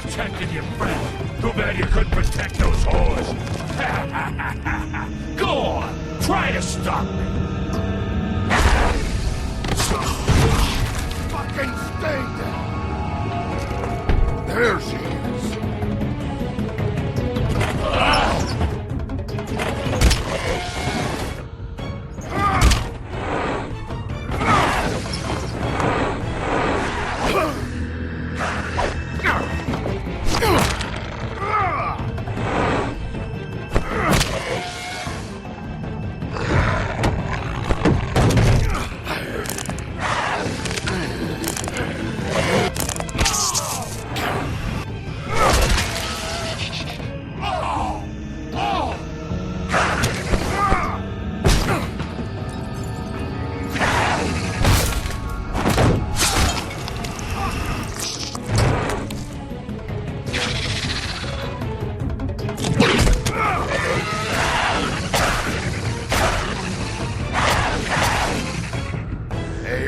Protecting your friend. Too bad you couldn't protect those whores. Go on, try to stop me. Fucking stay there. There she is.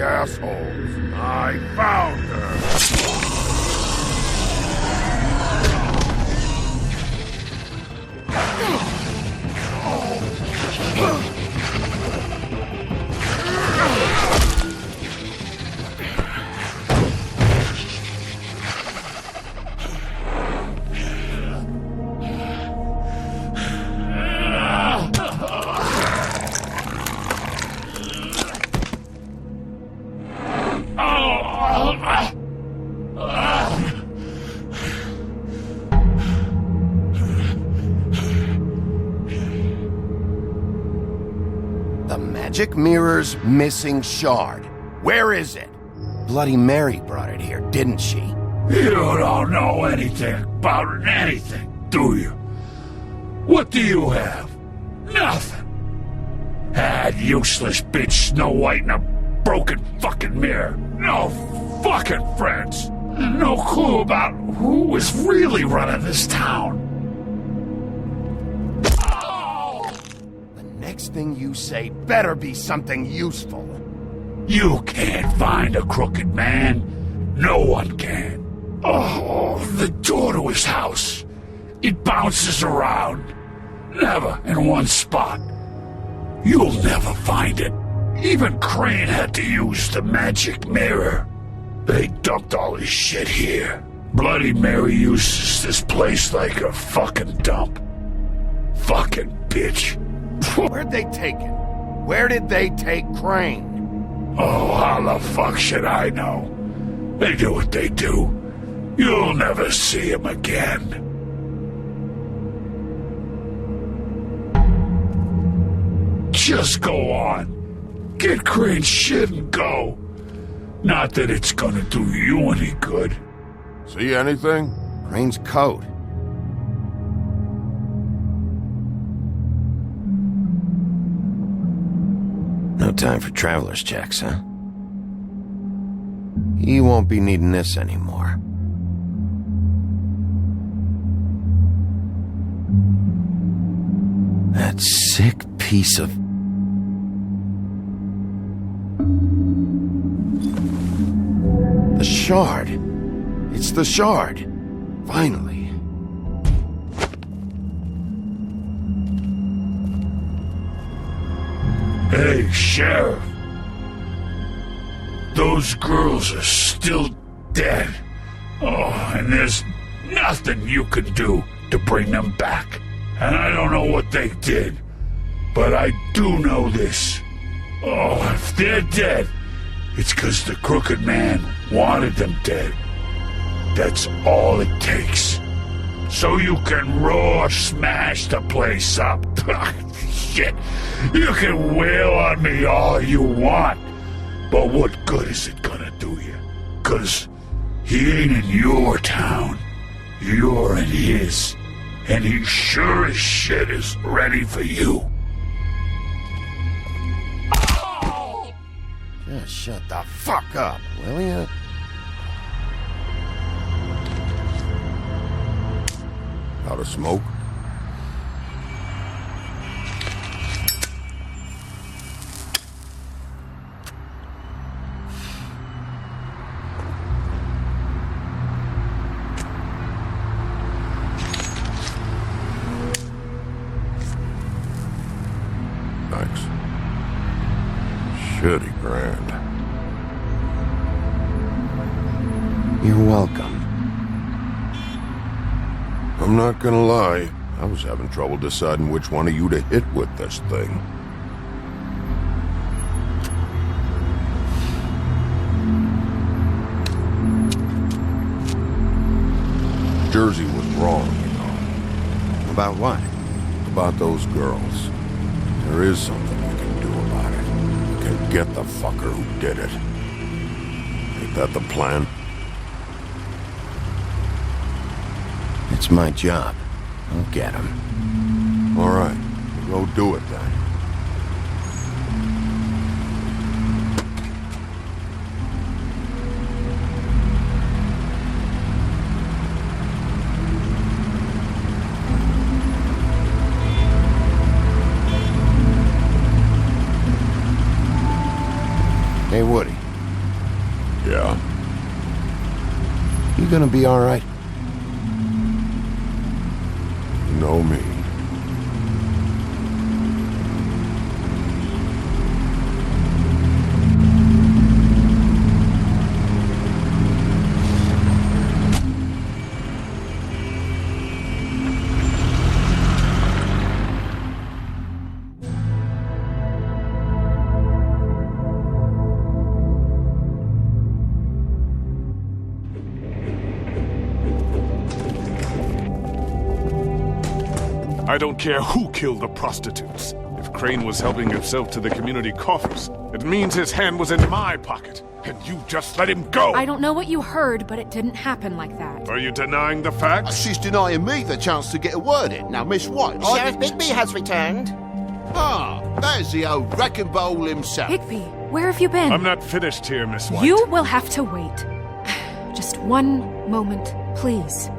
Assholes. I found her. The magic mirror's missing shard. Where is it? Bloody Mary brought it here, didn't she? You don't know anything about anything, do you? What do you have? Nothing. Had useless bitch Snow White and a broken fucking mirror. No fucking friends. No clue about who was really running this town. Next thing you say better be something useful. You can't find a crooked man. No one can. Oh, the door to his house. It bounces around. Never in one spot. You'll never find it. Even Crane had to use the magic mirror. They dumped all this shit here. Bloody Mary uses this place like a fucking dump. Fucking bitch. Where'd they take it? Where did they take Crane? Oh, how the fuck should I know? They do what they do. You'll never see him again. Just go on. Get Crane's shit and go. Not that it's gonna do you any good. See anything? Crane's coat. No time for traveler's checks, huh? He won't be needing this anymore. That sick piece of... The shard. It's the shard. Finally. Hey, Sheriff. Those girls are still dead. Oh, and there's nothing you can do to bring them back. And I don't know what they did, but I do know this. Oh, if they're dead, it's 'cause the Crooked Man wanted them dead. That's all it takes. So you can raw smash the place up. Shit, you can wail on me all you want, but what good is it gonna do you? 'Cause he ain't in your town. You're in his. And he sure as shit is ready for you. Just shut the fuck up, will ya? Out of smoke? Thanks. Shitty grand. You're welcome. I'm not gonna lie, I was having trouble deciding which one of you to hit with this thing. Jersey was wrong, you know. About what? About those girls. There is something you can do about it. You can get the fucker who did it. Ain't that the plan? It's my job. I'll get him. All right, go do it then. Hey, Woody. Yeah? You gonna be all right? You know me. I don't care who killed the prostitutes. If Crane was helping himself to the community coffers, it means his hand was in my pocket, and you just let him go! I don't know what you heard, but it didn't happen like that. Are you denying the facts? She's denying me the chance to get a word in. Now, Miss White, Sheriff Bigby has returned. Ah, there's the old wrecking bowl himself. Higby, where have you been? I'm not finished here, Miss White. You will have to wait. Just one moment, please.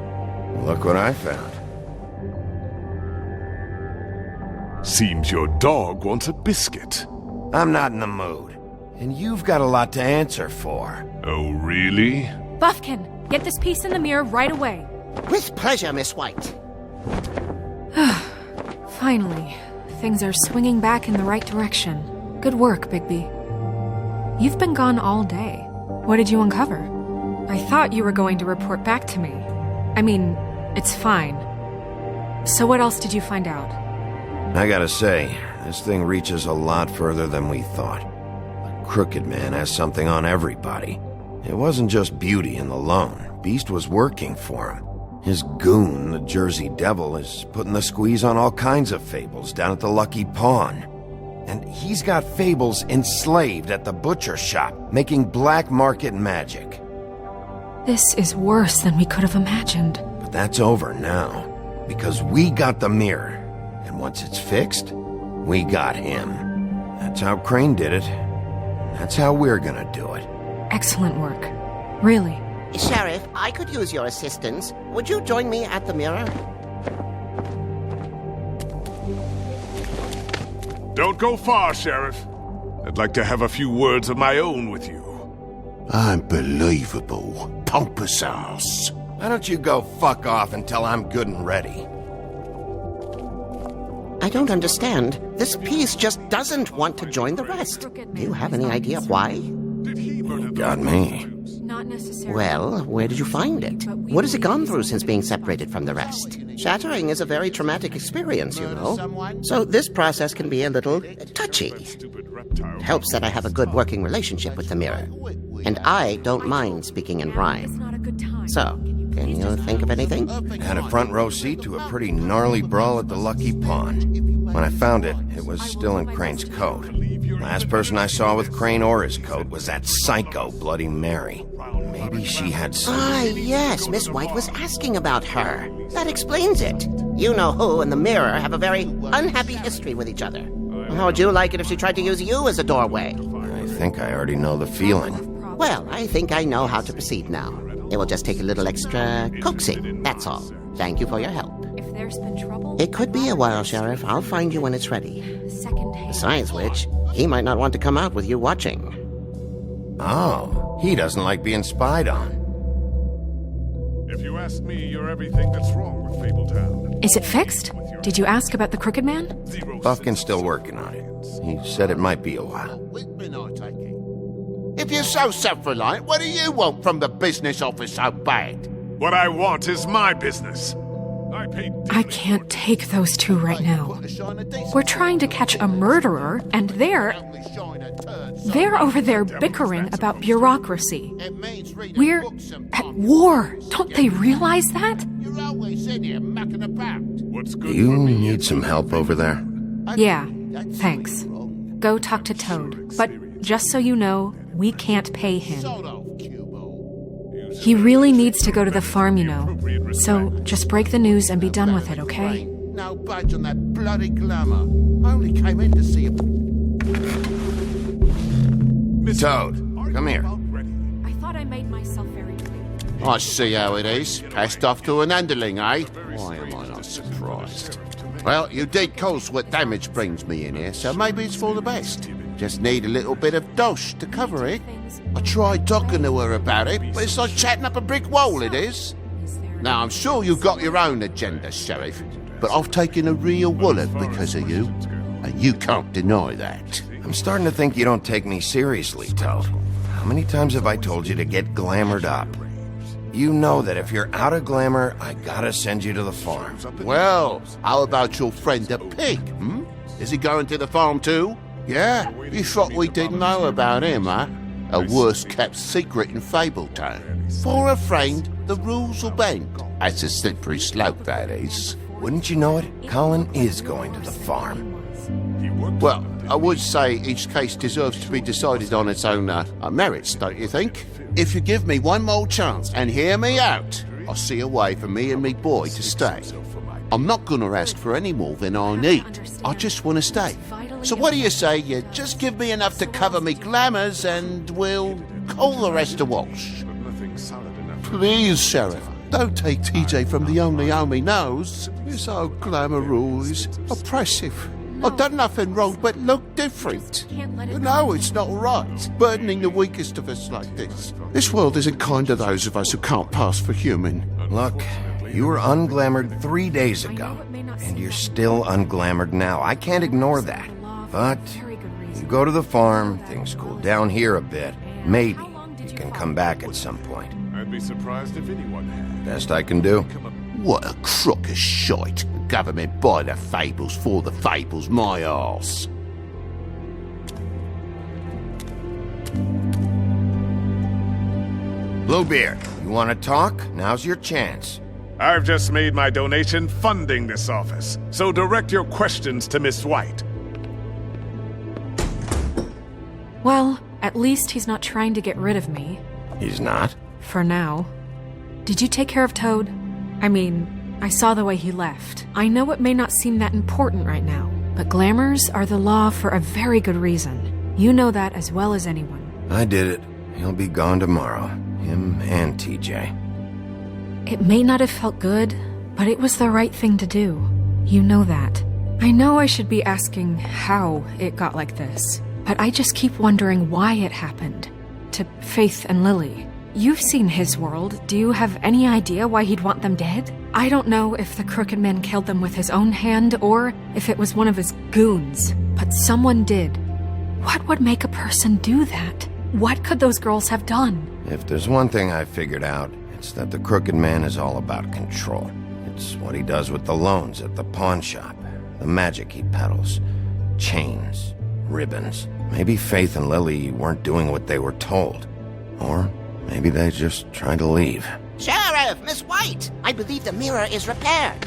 Look what I found. Seems your dog wants a biscuit. I'm not in the mood. And you've got a lot to answer for. Oh, really? Buffkin, get this piece in the mirror right away. With pleasure, Miss White. Finally, things are swinging back in the right direction. Good work, Bigby. You've been gone all day. What did you uncover? I thought you were going to report back to me. I mean, it's fine. So what else did you find out? I gotta say, this thing reaches a lot further than we thought. The Crooked Man has something on everybody. It wasn't just Beauty and the Lone. Beast was working for him. His goon, the Jersey Devil, is putting the squeeze on all kinds of fables down at the Lucky Pawn. And he's got fables enslaved at the butcher shop, making black market magic. This is worse than we could have imagined. But that's over now, because we got the mirror. And once it's fixed, we got him. That's how Crane did it. That's how we're gonna do it. Excellent work. Really. Sheriff, I could use your assistance. Would you join me at the mirror? Don't go far, Sheriff. I'd like to have a few words of my own with you. Unbelievable. Pompous ass. Why don't you go fuck off until I'm good and ready? I don't understand. This piece just doesn't want to join the rest. Do you have any idea why? You got me. Not necessarily. Well, where did you find it? What has it gone through since being separated from the rest? Shattering is a very traumatic experience, you know. So this process can be a little touchy. It helps that I have a good working relationship with the mirror. And I don't mind speaking in rhyme. So, can you think of anything? Had a front row seat to a pretty gnarly brawl at the Lucky Pawn. When I found it, it was still in Crane's coat. Last person I saw with Crane or his coat was that psycho Bloody Mary. Maybe she had some... Ah, yes, Miss White was asking about her. That explains it. You know who and the mirror have a very unhappy history with each other. How would you like it if she tried to use you as a doorway? I think I already know the feeling. Well, I think I know how to proceed now. It will just take a little extra coaxing, that's all. Thank you for your help. If there's been trouble... It could be a while, Sheriff. I'll find you when it's ready. Besides which, he might not want to come out with you watching. Oh, he doesn't like being spied on. If you ask me, you're everything that's wrong with Fabletown. Is it fixed? Did you ask about the Crooked Man? Buffkin's still working on it. He said it might be a while. If you're so self-reliant, what do you want from the business office so bad? What I want is my business. I can't take those two right now. We're trying to catch a murderer, and they're over there bickering about bureaucracy. We're at war. Don't they realize that? Do you need some help over there? Yeah, thanks. Go talk to Toad. But just so you know, we can't pay him. He really needs to go to the farm, you know. So just break the news and be done with it, okay? No budge on that bloody glamour. I only came in to see you. Toad, come here. I thought I made myself very clear. I see how it is. Passed off to an underling, eh? Why am I not surprised? Well, you did cause what damage brings me in here, so maybe it's for the best. Just need a little bit of dosh to cover it. I tried talking to her about it, but it's like chatting up a brick wall, it is. Now, I'm sure you've got your own agenda, Sheriff, but I've taken a real wallop because of you, and you can't deny that. I'm starting to think you don't take me seriously, Toad. How many times have I told you to get glamored up? You know that if you're out of glamour, I gotta send you to the farm. Well, how about your friend the pig, hmm? Is he going to the farm too? Yeah? You thought we didn't know about him, huh? A worst-kept secret in Fabletown. For a friend, the rules will bend. That's a slippery slope, that is. Wouldn't you know it? Colin is going to the farm. Well, I would say each case deserves to be decided on its own merits, don't you think? If you give me one more chance and hear me out, I'll see a way for me and me boy to stay. I'm not going to ask for any more than I need. I just want to stay. So what do you say you just give me enough to cover me glamours and we'll call the rest a wash? Please, Sheriff, don't take TJ from the only home he knows. This old glamour rule is oppressive. I've done nothing wrong but look different. No, it's not right, burdening the weakest of us like this. This world isn't kind to those of us who can't pass for human. Look, you were unglamoured 3 days ago, and you're still unglamoured now. I can't ignore that. But you go to the farm, things cool down here a bit. Maybe you can come back at some point. be surprised if anyone had. Best I can do. What a crock of shite. Government by the fables, for the fables, my arse. Bluebeard, you want to talk? Now's your chance. I've just made my donation funding this office, so direct your questions to Miss White. Well, at least he's not trying to get rid of me. He's not? For now. Did you take care of Toad? I mean, I saw the way he left. I know it may not seem that important right now, but glamours are the law for a very good reason. You know that as well as anyone. I did it. He'll be gone tomorrow. Him and TJ. It may not have felt good, but it was the right thing to do. You know that. I know I should be asking how it got like this, but I just keep wondering why it happened. To Faith and Lily. You've seen his world. Do you have any idea why he'd want them dead? I don't know if the Crooked Man killed them with his own hand or if it was one of his goons, but someone did. What would make a person do that? What could those girls have done? If there's one thing I figured out, it's that the Crooked Man is all about control. It's what he does with the loans at the pawn shop, the magic he peddles, chains, ribbons. Maybe Faith and Lily weren't doing what they were told. Or maybe they just tried to leave. Sheriff, Miss White, I believe the mirror is repaired.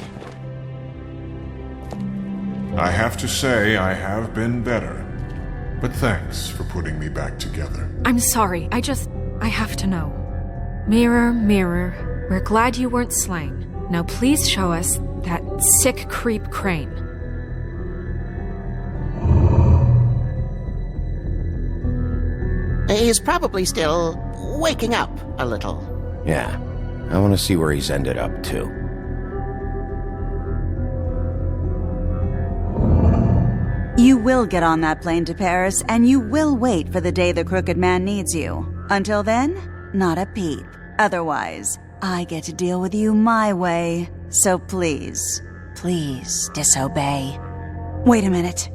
I have to say I have been better. But thanks for putting me back together. I'm sorry, I have to know. Mirror, mirror, we're glad you weren't slain. Now please show us that sick creep Crane. He's probably still waking up a little. Yeah, I want to see where he's ended up, too. You will get on that plane to Paris, and you will wait for the day the Crooked Man needs you. Until then, not a peep. Otherwise, I get to deal with you my way. So please, please disobey. Wait a minute.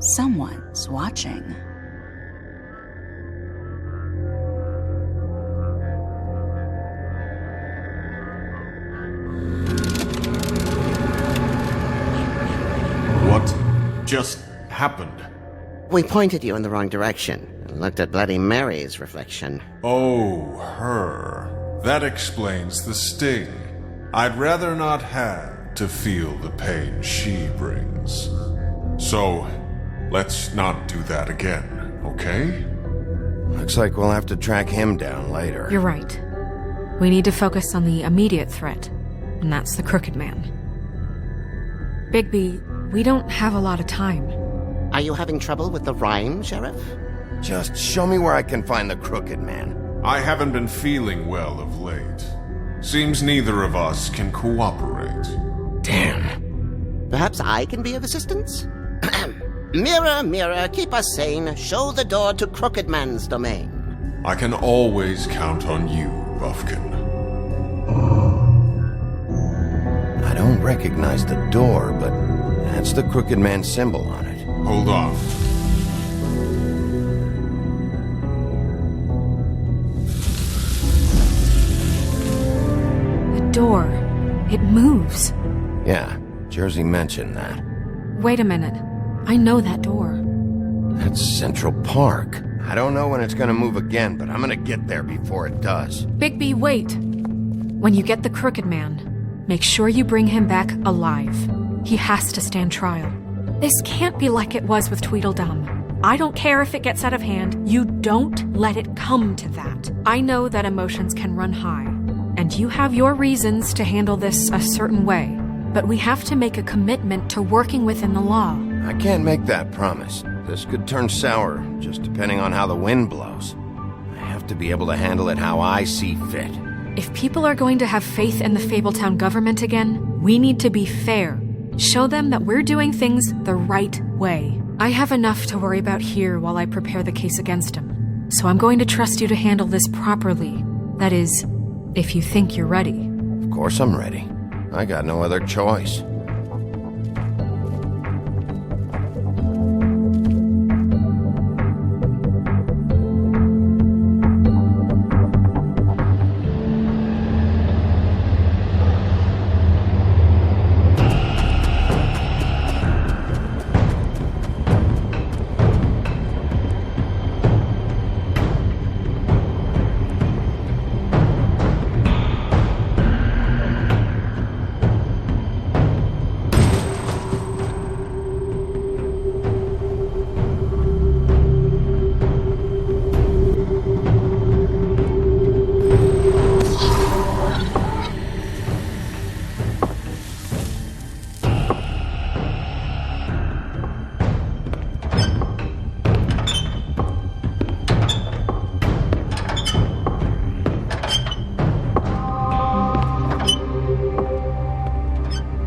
Someone's watching. What just happened? We pointed you in the wrong direction and looked at Bloody Mary's reflection. Oh, her. That explains the sting. I'd rather not have to feel the pain she brings. So, let's not do that again, okay? Looks like we'll have to track him down later. You're right. We need to focus on the immediate threat, and that's the Crooked Man. Bigby, we don't have a lot of time. Are you having trouble with the rhyme, Sheriff? Just show me where I can find the Crooked Man. I haven't been feeling well of late. Seems neither of us can cooperate. Damn. Perhaps I can be of assistance? Mirror, mirror, keep us sane. Show the door to Crooked Man's domain. I can always count on you, Buffkin. I don't recognize the door, but that's the Crooked Man symbol on it. Hold on. The door. It moves. Yeah, Jersey mentioned that. Wait a minute. I know that door. That's Central Park. I don't know when it's gonna move again, but I'm gonna get there before it does. Bigby, wait. When you get the Crooked Man, make sure you bring him back alive. He has to stand trial. This can't be like it was with Tweedledum. I don't care if it gets out of hand. You don't let it come to that. I know that emotions can run high, and you have your reasons to handle this a certain way. But we have to make a commitment to working within the law. I can't make that promise. This could turn sour, just depending on how the wind blows. I have to be able to handle it how I see fit. If people are going to have faith in the Fabletown government again, we need to be fair. Show them that we're doing things the right way. I have enough to worry about here while I prepare the case against him. So I'm going to trust you to handle this properly. That is, if you think you're ready. Of course I'm ready. I got no other choice.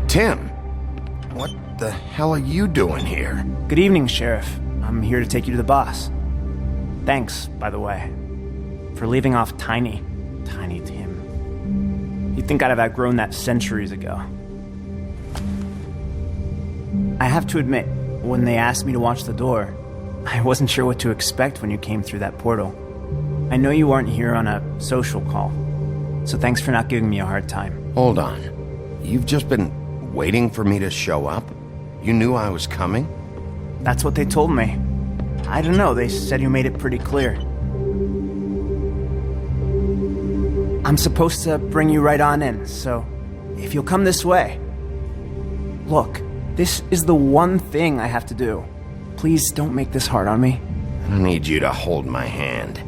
Tim! What the hell are you doing here? Good evening, Sheriff. I'm here to take you to the boss. Thanks, by the way, for leaving off Tiny Tim. You'd think I'd have outgrown that centuries ago. I have to admit, when they asked me to watch the door, I wasn't sure what to expect when you came through that portal. I know you aren't here on a social call, so thanks for not giving me a hard time. Hold on. You've just been waiting for me to show up? You knew I was coming? That's what they told me. I don't know, they said you made it pretty clear. I'm supposed to bring you right on in, so if you'll come this way. Look, this is the one thing I have to do. Please don't make this hard on me. I need you to hold my hand.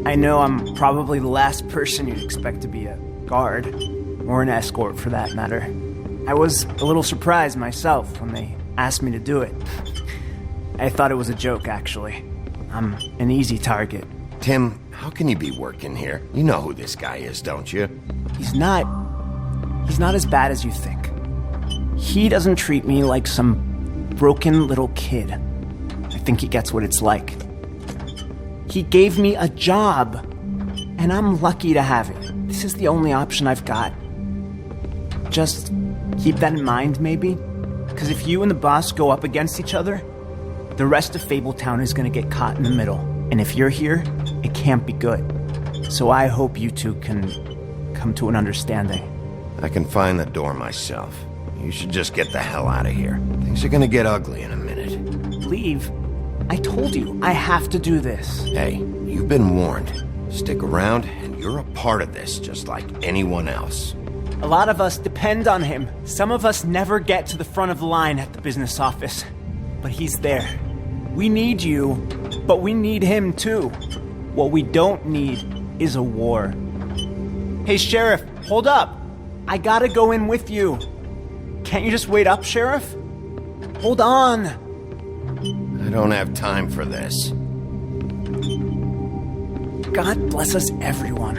I know I'm probably the last person you'd expect to be a guard, or an escort for that matter. I was a little surprised myself when they asked me to do it. I thought it was a joke, actually. I'm an easy target. Tim, how can you be working here? You know who this guy is, don't you? He's not as bad as you think. He doesn't treat me like some broken little kid. I think he gets what it's like. He gave me a job, and I'm lucky to have it. This is the only option I've got. Just keep that in mind, maybe? Because if you and the boss go up against each other, the rest of Fabletown is going to get caught in the middle. And if you're here, it can't be good. So I hope you two can come to an understanding. I can find the door myself. You should just get the hell out of here. Things are going to get ugly in a minute. Leave? I told you, I have to do this. Hey, you've been warned. Stick around, and you're a part of this, just like anyone else. A lot of us depend on him. Some of us never get to the front of the line at the business office. But he's there. We need you, but we need him too. What we don't need is a war. Hey, Sheriff, hold up. I gotta go in with you. Can't you just wait up, Sheriff? Hold on. I don't have time for this. God bless us, everyone.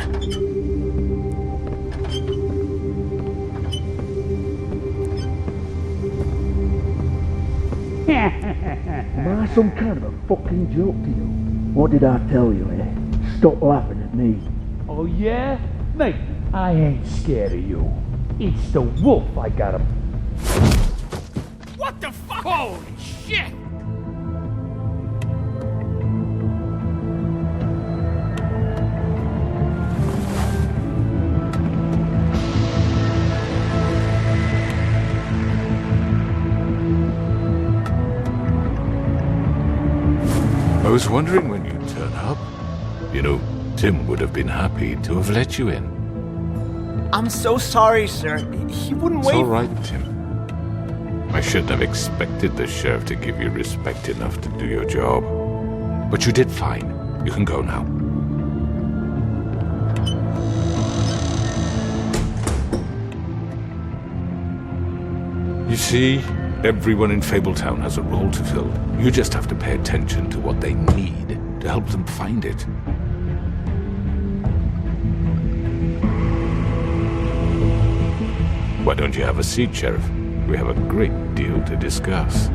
Am I some kind of a fucking joke to you? What did I tell you, eh? Stop laughing at me. Oh yeah? Mate, I ain't scared of you. It's the wolf I got him. What the fuck? Holy shit! I was wondering when you'd turn up. You know, Tim would have been happy to have let you in. I'm so sorry, sir. He wouldn't wait. It's all right, Tim. I shouldn't have expected the sheriff to give you respect enough to do your job. But you did fine. You can go now. You see, everyone in Fabletown has a role to fill. You just have to pay attention to what they need to help them find it. Why don't you have a seat, Sheriff? We have a great deal to discuss.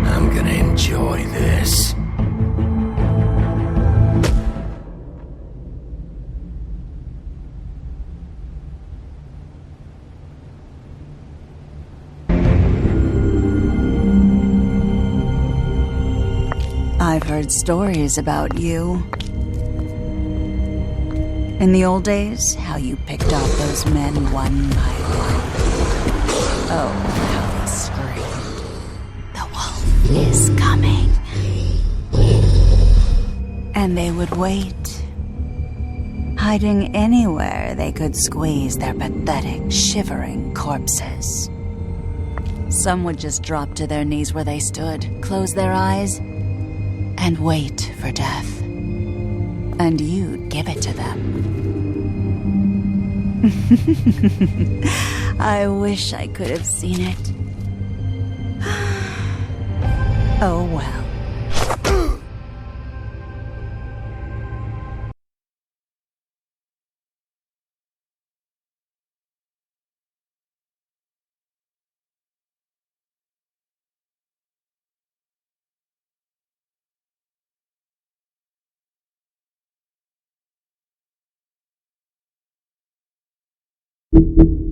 I'm gonna enjoy this. I've heard stories about you. In the old days, how you picked off those men one by one. Oh, how they screamed. The wolf is coming. And they would wait. hiding anywhere they could squeeze their pathetic, shivering corpses. Some would just drop to their knees where they stood, close their eyes, and wait for death. And you'd give it to them. I wish I could have seen it. Oh well. You